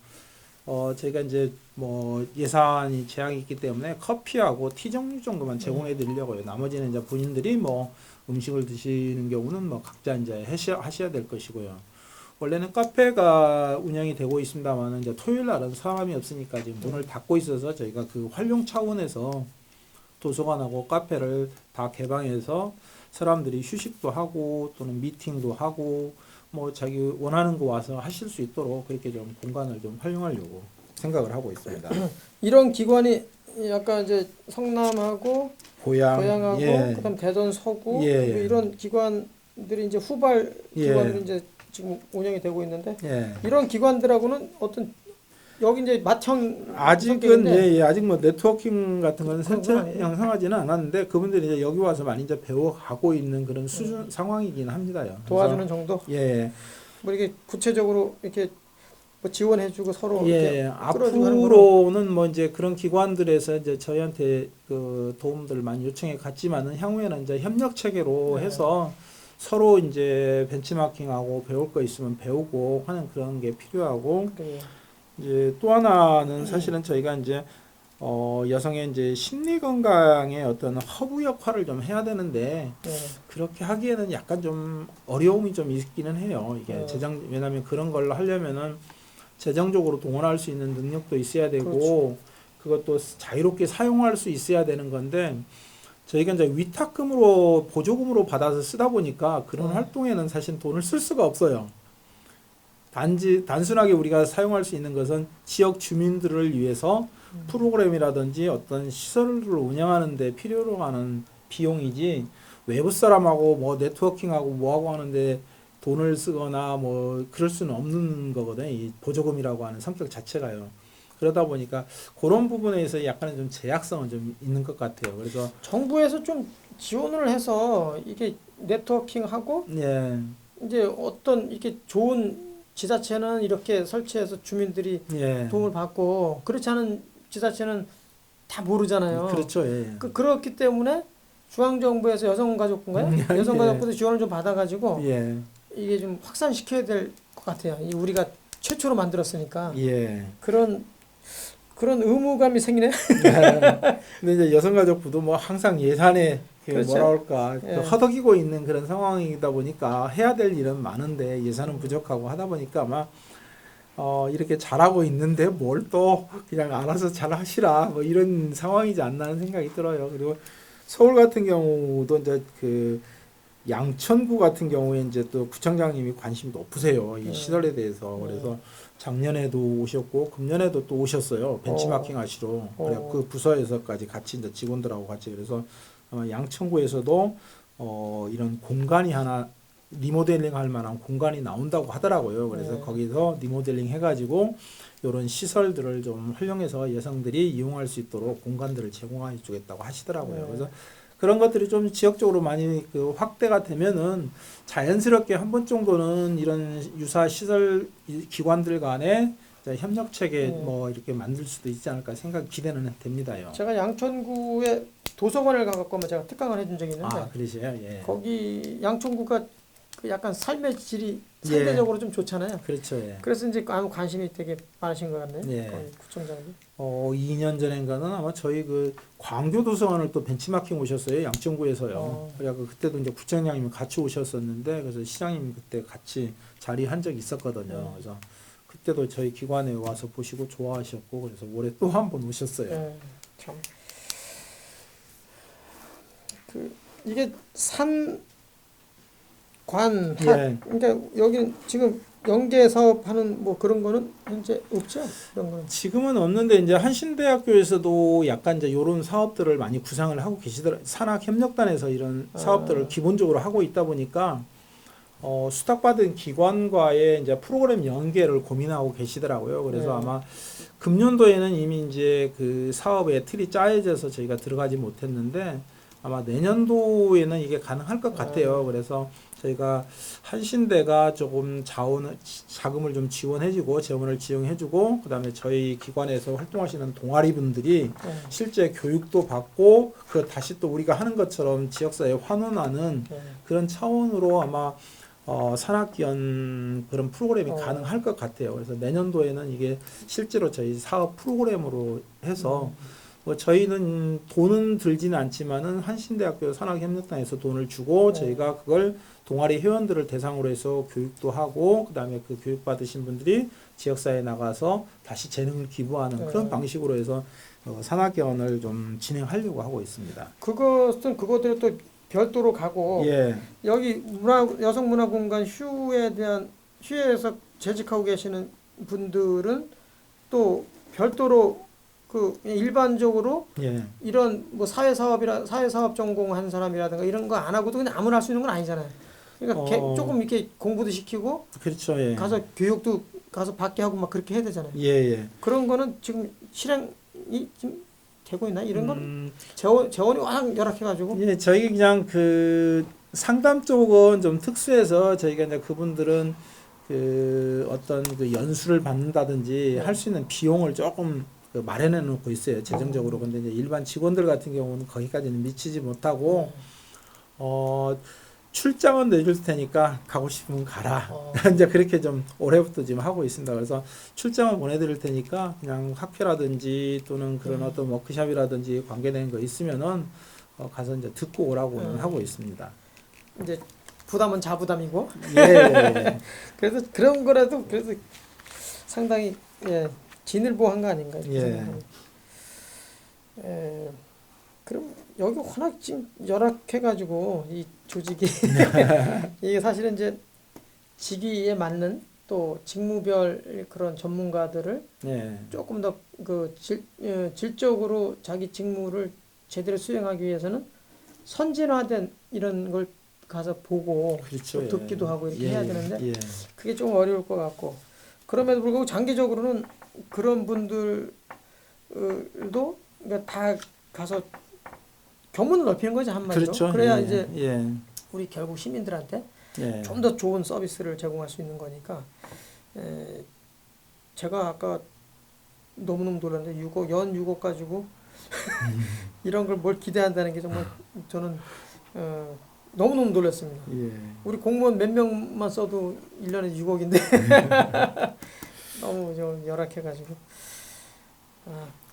저희가 이제 뭐 예산이 제약이 있기 때문에 커피하고 티 종류 정도만 제공해 드리려고요. 나머지는 이제 본인들이 뭐 음식을 드시는 경우는 뭐 각자 이제 하셔야 될 것이고요. 원래는 카페가 운영이 되고 있습니다만 이제 토요일 날은 사람이 없으니까 지금 문을 닫고 있어서 저희가 그 활용 차원에서 도서관하고 카페를 다 개방해서 사람들이 휴식도 하고 또는 미팅도 하고 뭐 자기 원하는 거 와서 하실 수 있도록 그렇게 좀 공간을 좀 활용하려고 생각을 하고 있습니다. 이런 기관이 약간 이제 성남하고 고양하고 그다음 대전 서구 이런 기관들이 이제 후발 기관들이 이제 지금 운영이 되고 있는데 이런 기관들하고는 어떤 여기 이제 맏형 아직은 아직 뭐 네트워킹 같은 건 형성하지는 않았는데 그분들이 이제 여기 와서 많이 이제 배워가고 있는 그런 수준 상황이긴 합니다요. 도와주는 정도. 뭐 이렇게 구체적으로 이렇게 뭐 지원해주고 서로 이렇게 앞으로는 뭐 이제 그런 기관들에서 이제 저희한테 그 도움들 많이 요청해 갔지만은 향후에는 이제 협력 체계로 해서 서로 이제 벤치마킹하고 배울 거 있으면 배우고 하는 그런 게 필요하고, 이제 또 하나는 사실은 저희가 이제 여성의 이제 심리 건강의 어떤 허브 역할을 좀 해야 되는데 그렇게 하기에는 약간 좀 어려움이 좀 있기는 해요. 이게 왜냐하면 그런 걸 하려면은 재정적으로 동원할 수 있는 능력도 있어야 되고 그것도 자유롭게 사용할 수 있어야 되는 건데, 저희가 이제 위탁금으로 보조금으로 받아서 쓰다 보니까 그런 활동에는 사실 돈을 쓸 수가 없어요. 단순하게 우리가 사용할 수 있는 것은 지역 주민들을 위해서 프로그램이라든지 어떤 시설을 운영하는 데 필요로 하는 비용이지, 외부 사람하고 뭐 네트워킹하고 뭐하고 하는데 돈을 쓰거나 뭐 그럴 수는 없는 거거든요. 이 보조금이라고 하는 성격 자체가요. 그러다 보니까 그런 부분에서 약간의 좀 제약성은 좀 있는 것 같아요. 그래서 정부에서 좀 지원을 해서 이게 네트워킹하고 예, 이제 어떤 이렇게 좋은 지자체는 이렇게 설치해서 주민들이 예, 도움을 받고 그렇지 않은 지자체는 다 모르잖아요. 그렇죠. 예, 그렇기 때문에 중앙정부에서 여성가족부인가요? 예, 여성가족부도 지원을 좀 받아가지고 예, 이게 좀 확산시켜야 될 것 같아요. 이 우리가 최초로 만들었으니까 예. 그런 의무감이 생기네. 근데 이제 여성가족부도 뭐 항상 예산에 그 그렇죠. 뭐라 할까 그 예. 허덕이고 있는 그런 상황이다 보니까 해야 될 일은 많은데 예산은 부족하고 하다 보니까 아마 이렇게 잘하고 있는데 뭘 또 그냥 알아서 잘 하시라 뭐 이런 상황이지 않나 하는 생각이 들어요. 그리고 서울 같은 경우도 이제 그 양천구 같은 경우에 이제 또 구청장님이 관심이 높으세요. 이 시설에 대해서. 그래서 작년에도 오셨고 금년에도 또 오셨어요. 벤치마킹 하시러. 그래 그 부서에서까지 같이 이제 직원들하고 같이 그래서 아마 양천구에서도 이런 공간이 하나 리모델링 할 만한 공간이 나온다고 하더라고요. 그래서 거기서 리모델링 해가지고 이런 시설들을 좀 활용해서 여성들이 이용할 수 있도록 공간들을 제공해 주겠다고 하시더라고요. 그래서 그런 것들이 좀 지역적으로 많이 그 확대가 되면은 자연스럽게 한 번 정도는 이런 유사 시설 기관들 간의 협력 체계 뭐 이렇게 만들 수도 있지 않을까 생각 기대는 됩니다요. 제가 양천구에 도서관을 가갖고 제가 특강을 해준 적이 있는데 아, 그러세요? 예. 거기 양천구가 그 약간 삶의 질이 예. 상대적으로 좀 좋잖아요. 그렇죠. 예. 그래서 이제 아무 관심이 되게 많으신 것 같네요. 예. 거기 구청장님. 2년 전인가는 아마 저희 그 광교 도서관을 또 벤치마킹 오셨어요. 양천구에서요. 그래갖고 그때도 이제 구청장님이 같이 오셨었는데 그래서 시장님이 그때 같이 자리한 적이 있었거든요. 그래서 그때도 저희 기관에 와서 보시고 좋아하셨고 그래서 올해 또 한 번 오셨어요. 참. 이게 산 관, 학, 예. 그러니까 여기는 지금 연계 사업하는 뭐 그런 거는 현재 없죠? 그런 거는. 지금은 없는데 이제 한신대학교에서도 약간 이제 이런 사업들을 많이 구상을 하고 계시더라고요. 산학협력단에서 이런 사업들을 기본적으로 하고 있다 보니까 수탁받은 기관과의 이제 프로그램 연계를 고민하고 계시더라고요. 그래서 아마 금년도에는 이미 이제 그 사업의 틀이 짜여져서 저희가 들어가지 못했는데 아마 내년도에는 이게 가능할 것 같아요. 그래서 저희가 한신대가 조금 자금을 좀 지원해주고 재원을 지원해주고 그다음에 저희 기관에서 활동하시는 동아리 분들이 실제 교육도 받고 그 다시 또 우리가 하는 것처럼 지역사회에 환원하는 그런 차원으로 아마 산학기원 그런 프로그램이 가능할 것 같아요. 그래서 내년도에는 이게 실제로 저희 사업 프로그램으로 해서 뭐 저희는 돈은 들지는 않지만은 한신대학교 산학협력단에서 돈을 주고 저희가 그걸 동아리 회원들을 대상으로 해서 교육도 하고 그다음에 그 교육 받으신 분들이 지역사회에 나가서 다시 재능을 기부하는 그런 방식으로 해서 산학개원을 좀 진행하려고 하고 있습니다. 그것들은 또 별도로 가고 여기 여성문화공간 휴에서 재직하고 계시는 분들은 또 별도로 그 일반적으로 이런 뭐 사회사업 전공한 사람이라든가 이런 거 안 하고도 그냥 아무나 할 수 있는 건 아니잖아요. 그러니까 조금 이렇게 공부도 시키고 그렇죠. 가서 교육도 가서 받게 하고 막 그렇게 해야 되잖아요. 그런 거는 지금 실행이 지금 되고 있나? 이런 건 재원이 워낙 열악해가지고. 저희 그냥 그 상담 쪽은 좀 특수해서 저희가 이제 그분들은 그 어떤 그 연수를 받는다든지 할 수 있는 비용을 조금 그 마련해 놓고 있어요. 재정적으로. 근데 이제 일반 직원들 같은 경우는 거기까지는 미치지 못하고 출장은 내줄 테니까 가고 싶으면 가라. 이제 그렇게 좀 올해부터 지금 하고 있습니다. 그래서 출장을 보내드릴 테니까 그냥 학회라든지 또는 그런 어떤 워크숍이라든지 관계되는 거 있으면은 가서 이제 듣고 오라고는 하고 있습니다. 이제 부담은 자부담이고. 그래서 그런 거라도 그래서 상당히 진일보한 거 아닌가. 그럼 여기 워낙 지금 열악해가지고 이 조직이 이게 사실은 이제 직위에 맞는 또 직무별 그런 전문가들을 조금 더 그 질적으로 자기 직무를 제대로 수행하기 위해서는 선진화된 이런 걸 가서 보고 그렇죠. 또 듣기도 하고 이렇게 예, 해야 되는데 예. 그게 좀 어려울 것 같고 그럼에도 불구하고 장기적으로는 그런 분들도 그러니까 다 가서 견문을 넓히는 거죠 한마디로. 그렇죠. 그래야 예, 이제 예, 우리 결국 시민들한테 예. 좀 더 좋은 서비스를 제공할 수 있는 거니까 제가 아까 너무너무 놀랐는데 6억 연 6억 가지고 이런 걸 뭘 기대한다는 게 정말 저는 너무너무 놀랐습니다. 예. 우리 공무원 몇 명만 써도 1년에 6억인데 너무 좀 열악해가지고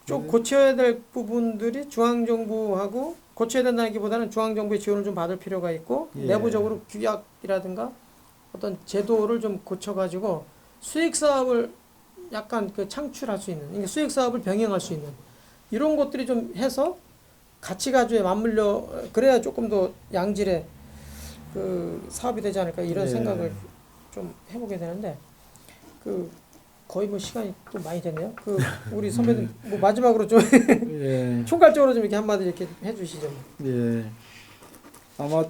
좀 고쳐야 될 부분들이 중앙정부하고 고쳐야 된다기보다는 중앙정부의 지원을 좀 받을 필요가 있고 예. 내부적으로 규약이라든가 어떤 제도를 좀 고쳐가지고 수익 사업을 약간 그 창출할 수 있는 그러니까 수익 사업을 병행할 수 있는 이런 것들이 좀 해서 가치 가주에 맞물려 그래야 조금 더 양질의 그 사업이 되지 않을까 이런 예. 생각을 좀 해보게 되는데 그 거의 뭐 시간이 또 많이 됐네요. 그 우리 선배님 뭐 마지막으로 좀 예. 총괄적으로 좀 이렇게 한마디 이렇게 해주시죠. 예. 아마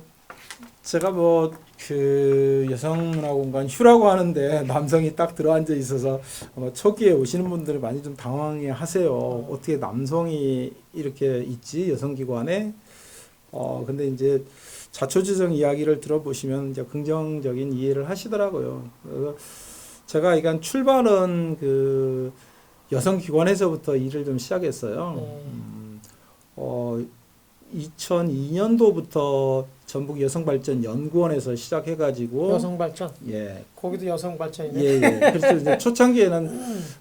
제가 뭐 그 여성문화공간 휴라고 하는데 남성이 딱 들어앉아 있어서 아마 초기에 오시는 분들이 많이 좀 당황해 하세요. 어떻게 남성이 이렇게 있지 여성기관에? 근데 이제 자초지정 이야기를 들어보시면 이제 긍정적인 이해를 하시더라고요. 그래서 제가 이건 출발은 그 여성기관에서부터 일을 좀 시작했어요. 2002년도부터 전북 여성발전연구원에서 시작해가지고 여성발전. 예, 거기도 여성발전이네. 예, 예. 그래서 이제 초창기에는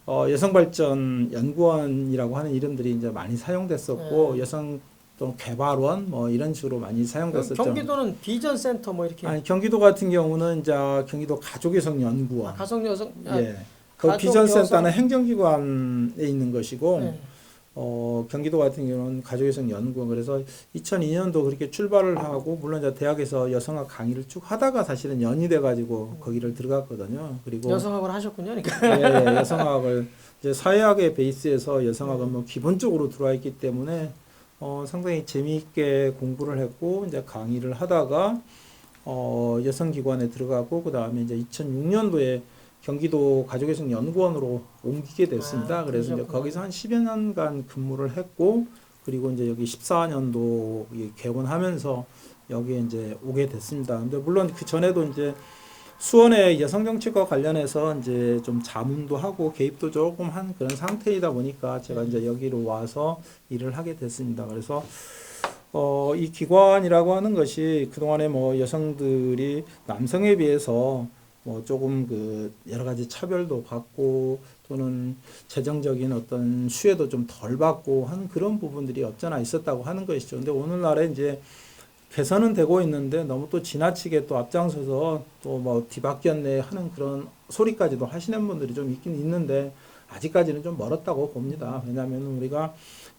여성발전연구원이라고 하는 이름들이 이제 많이 사용됐었고 여성 또는 개발원 뭐 이런 식으로 많이 사용됐었죠. 경기도는 비전센터 뭐 이렇게. 아니 경기도 같은 경우는 이제 경기도 가족여성연구원. 가성여성. 예. 그 비전센터는 행정기관에 있는 것이고. 경기도 같은 경우는 가족여성연구원 그래서 2002년도 그렇게 출발을 하고 물론 이제 대학에서 여성학 강의를 쭉 하다가 사실은 연이 돼가지고 거기를 들어갔거든요. 그리고 여성학을 하셨군요, 그러니까. 예, 여성학을 이제 사회학의 베이스에서 여성학은 뭐 기본적으로 들어와 있기 때문에 상당히 재미있게 공부를 했고 이제 강의를 하다가 여성기관에 들어가고 그 다음에 이제 2006년도에 경기도 가족여성연구원으로 옮기게 됐습니다. 그래서 이제 거기서 한 10여 년간 근무를 했고, 그리고 이제 여기 14년도 개원하면서 여기에 이제 오게 됐습니다. 근데 물론 그 전에도 이제 수원의 여성정책과 관련해서 이제 좀 자문도 하고 개입도 조금 한 그런 상태이다 보니까 제가 이제 여기로 와서 일을 하게 됐습니다. 그래서 이 기관이라고 하는 것이 그동안에 뭐 여성들이 남성에 비해서 뭐 조금 그 여러 가지 차별도 받고 또는 재정적인 어떤 수혜도 좀 덜 받고 하는 그런 부분들이 없잖아 있었다고 하는 것이죠. 근데 오늘날에 이제 개선은 되고 있는데 너무 또 지나치게 또 앞장서서 또 뭐 뒤바뀌었네 하는 그런 소리까지도 하시는 분들이 좀 있긴 있는데 아직까지는 좀 멀었다고 봅니다. 왜냐하면 우리가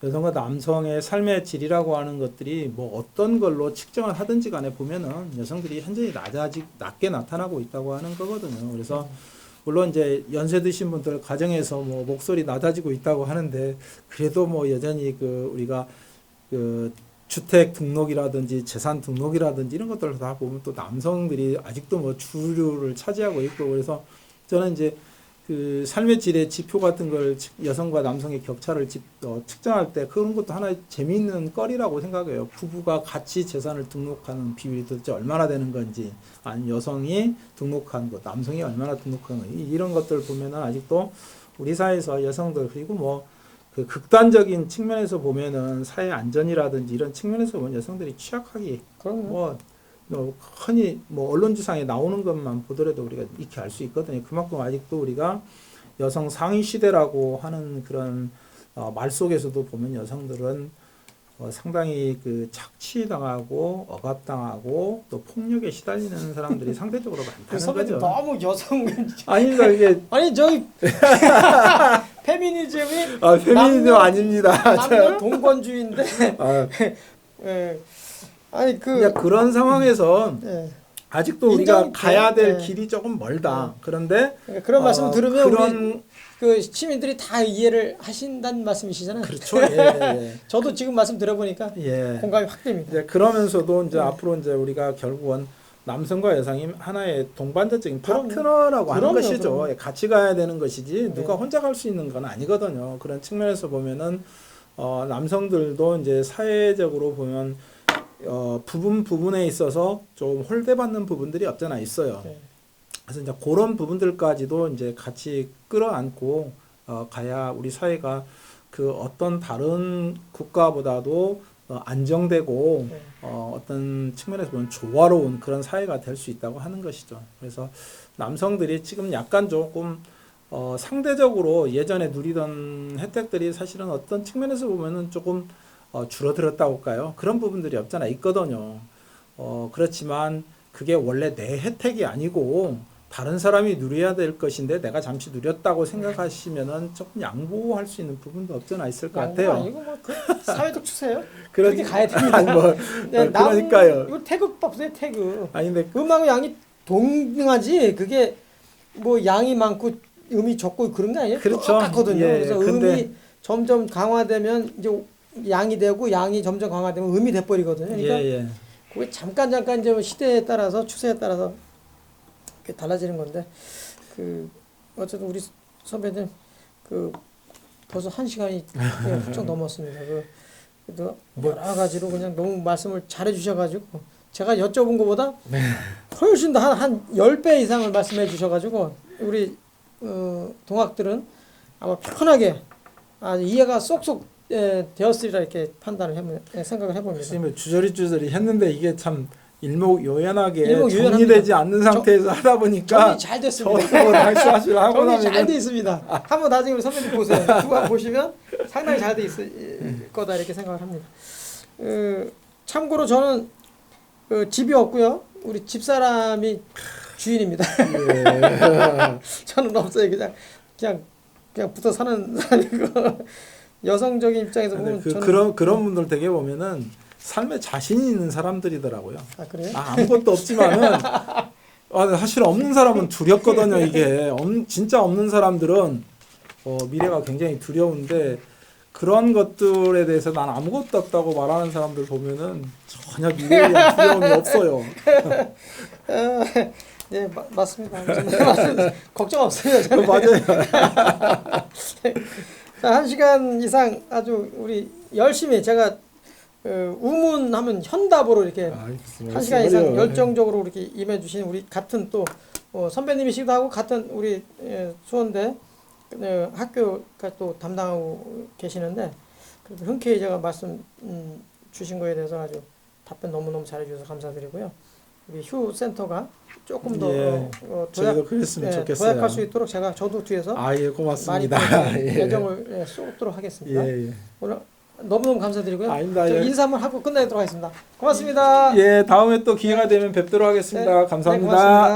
여성과 남성의 삶의 질이라고 하는 것들이 뭐 어떤 걸로 측정을 하든지 간에 보면은 여성들이 현저히 낮게 나타나고 있다고 하는 거거든요. 그래서 물론 이제 연세 드신 분들 가정에서 뭐 목소리 낮아지고 있다고 하는데 그래도 뭐 여전히 그 우리가 그 주택 등록이라든지 재산 등록이라든지 이런 것들을 다 보면 또 남성들이 아직도 뭐 주류를 차지하고 있고 그래서 저는 이제 그 삶의 질의 지표 같은 걸 여성과 남성의 격차를 측정할 때 그런 것도 하나의 재미있는 거리라고 생각해요. 부부가 같이 재산을 등록하는 비율이 도대체 얼마나 되는 건지, 아니면 여성이 등록한 것, 남성이 얼마나 등록한 것, 이런 것들 보면은 아직도 우리 사회에서 여성들 그리고 뭐 그 극단적인 측면에서 보면은 사회 안전이라든지 이런 측면에서 보면 여성들이 취약하기 뭐 흔히 뭐 언론지상에 나오는 것만 보더라도 우리가 익히 알 수 있거든요. 그만큼 아직도 우리가 여성 상위 시대라고 하는 그런 말 속에서도 보면 여성들은 상당히 그 착취당하고 억압당하고 또 폭력에 시달리는 사람들이 상대적으로 많다는 선배님 거죠. 너무 여성 아닙니다. 이게 아니 저기 페미니즘이 페미니즘 아닙니다. 남녀 동권주의인데 예. 아니 그런 상황에서 예. 아직도 우리가 가야 될 예. 길이 조금 멀다. 그런데 그러니까 그런 말씀 들으면 그런 그 시민들이 다 이해를 하신다는 말씀이시잖아요. 그렇죠. 예, 예. 저도 지금 말씀 들어보니까 예. 공감이 확 됩니다. 이제 그러면서도 이제 네. 앞으로 이제 우리가 결국은 남성과 여성이 하나의 동반자적인 그럼요. 파트너라고 하는 그럼요, 것이죠. 그럼요. 예, 같이 가야 되는 것이지 네. 누가 혼자 갈 수 있는 건 아니거든요. 그런 측면에서 보면은 남성들도 이제 사회적으로 보면 부분에 있어서 좀 홀대받는 부분들이 없잖아 있어요. 네. 그래서 이제 그런 부분들까지도 이제 같이 끌어안고 가야 우리 사회가 그 어떤 다른 국가보다도 안정되고 네. 어떤 측면에서 보면 조화로운 그런 사회가 될 수 있다고 하는 것이죠. 그래서 남성들이 지금 약간 조금 상대적으로 예전에 누리던 혜택들이 사실은 어떤 측면에서 보면은 조금 줄어들었다고 할까요? 그런 부분들이 없잖아 있거든요. 그렇지만 그게 원래 내 혜택이 아니고 다른 사람이 누려야 될 것인데 내가 잠시 누렸다고 생각하시면은 조금 양보할 수 있는 부분도 없잖아 있을 것 같아요. 이거 뭐 그 사회적 추세예요. 그러지- 그렇게 가야 됩니다. 아니, 뭐, 네, 그러니까요. 이거 태극 없어요 태극. 아니 근데 음하고 양이 동등하지 그게 양이 많고 음이 적고 그런 게 아니에요. 그렇죠. 똑같거든요. 예, 그래서 근데- 음이 점점 강화되면 이제 양이 되고 양이 점점 강화되면 음이 돼버리거든요. 그러니까 예. 그게 잠깐 이제 시대에 따라서 추세에 따라서 그게 달라지는 건데 그 어쨌든 우리 선배님 그 벌써 1시간이 훌쩍 넘었습니다. 그래도 여러 가지로 그냥 너무 말씀을 잘해 주셔가지고 제가 여쭤본 것보다 훨씬 더 한 10배 이상을 말씀해 주셔가지고 우리 동학들은 아마 편하게 이해가 쏙쏙 되었으리라 이렇게 생각을 해봅니다. 선생님이 주저리 했는데 이게 참 일목요연하게 일목요연합니다. 정리되지 않는 상태에서 하다 보니까 정리 잘 됐습니다. 저도 다시 하시려 하고 정리 잘 나면 돼 있습니다. 한번 나중에 우리 선배님 보세요. 두 번 보시면 상당히 잘 돼 있을 거다 이렇게 생각을 합니다. 참고로 저는 집이 없고요. 우리 집사람이 주인입니다. 예. 저는 없어요. 그냥 붙어 사는 사람이고 여성적인 입장에서 보면 저는 그런 분들 되게 보면은 삶에 자신이 있는 사람들이더라고요. 그래요? 아무것도 없지만은 사실 없는 사람은 두렵거든요. 이게 진짜 없는 사람들은 미래가 굉장히 두려운데 그런 것들에 대해서 난 아무것도 없다고 말하는 사람들 보면은 전혀 미래에 대한 두려움이 없어요. 네 맞습니다. 맞습니다. 걱정 없어요. 저는. 맞아요. 자, 1시간 이상 아주 우리 열심히 제가 우문하면 현답으로 이렇게 1시간 이상 열정적으로 이렇게 임해주신 우리 같은 또 선배님이시기도 하고 같은 우리 수원대 학교가 또 담당하고 계시는데 그래도 흔쾌히 제가 말씀 주신 거에 대해서 아주 답변 너무너무 잘해주셔서 감사드리고요. 우리 휴 센터가 조금 더 저희도 그랬으면 좋겠어요. 도약할 수 있도록 저도 뒤에서 고맙습니다. 많이 애정을 쏟도록 하겠습니다. 오늘 너무너무 감사드리고요. 아닙니다. 인사 한번 하고 끝내도록 하겠습니다. 고맙습니다. 다음에 또 기회가 되면 뵙도록 하겠습니다. 감사합니다. 네, 고맙습니다.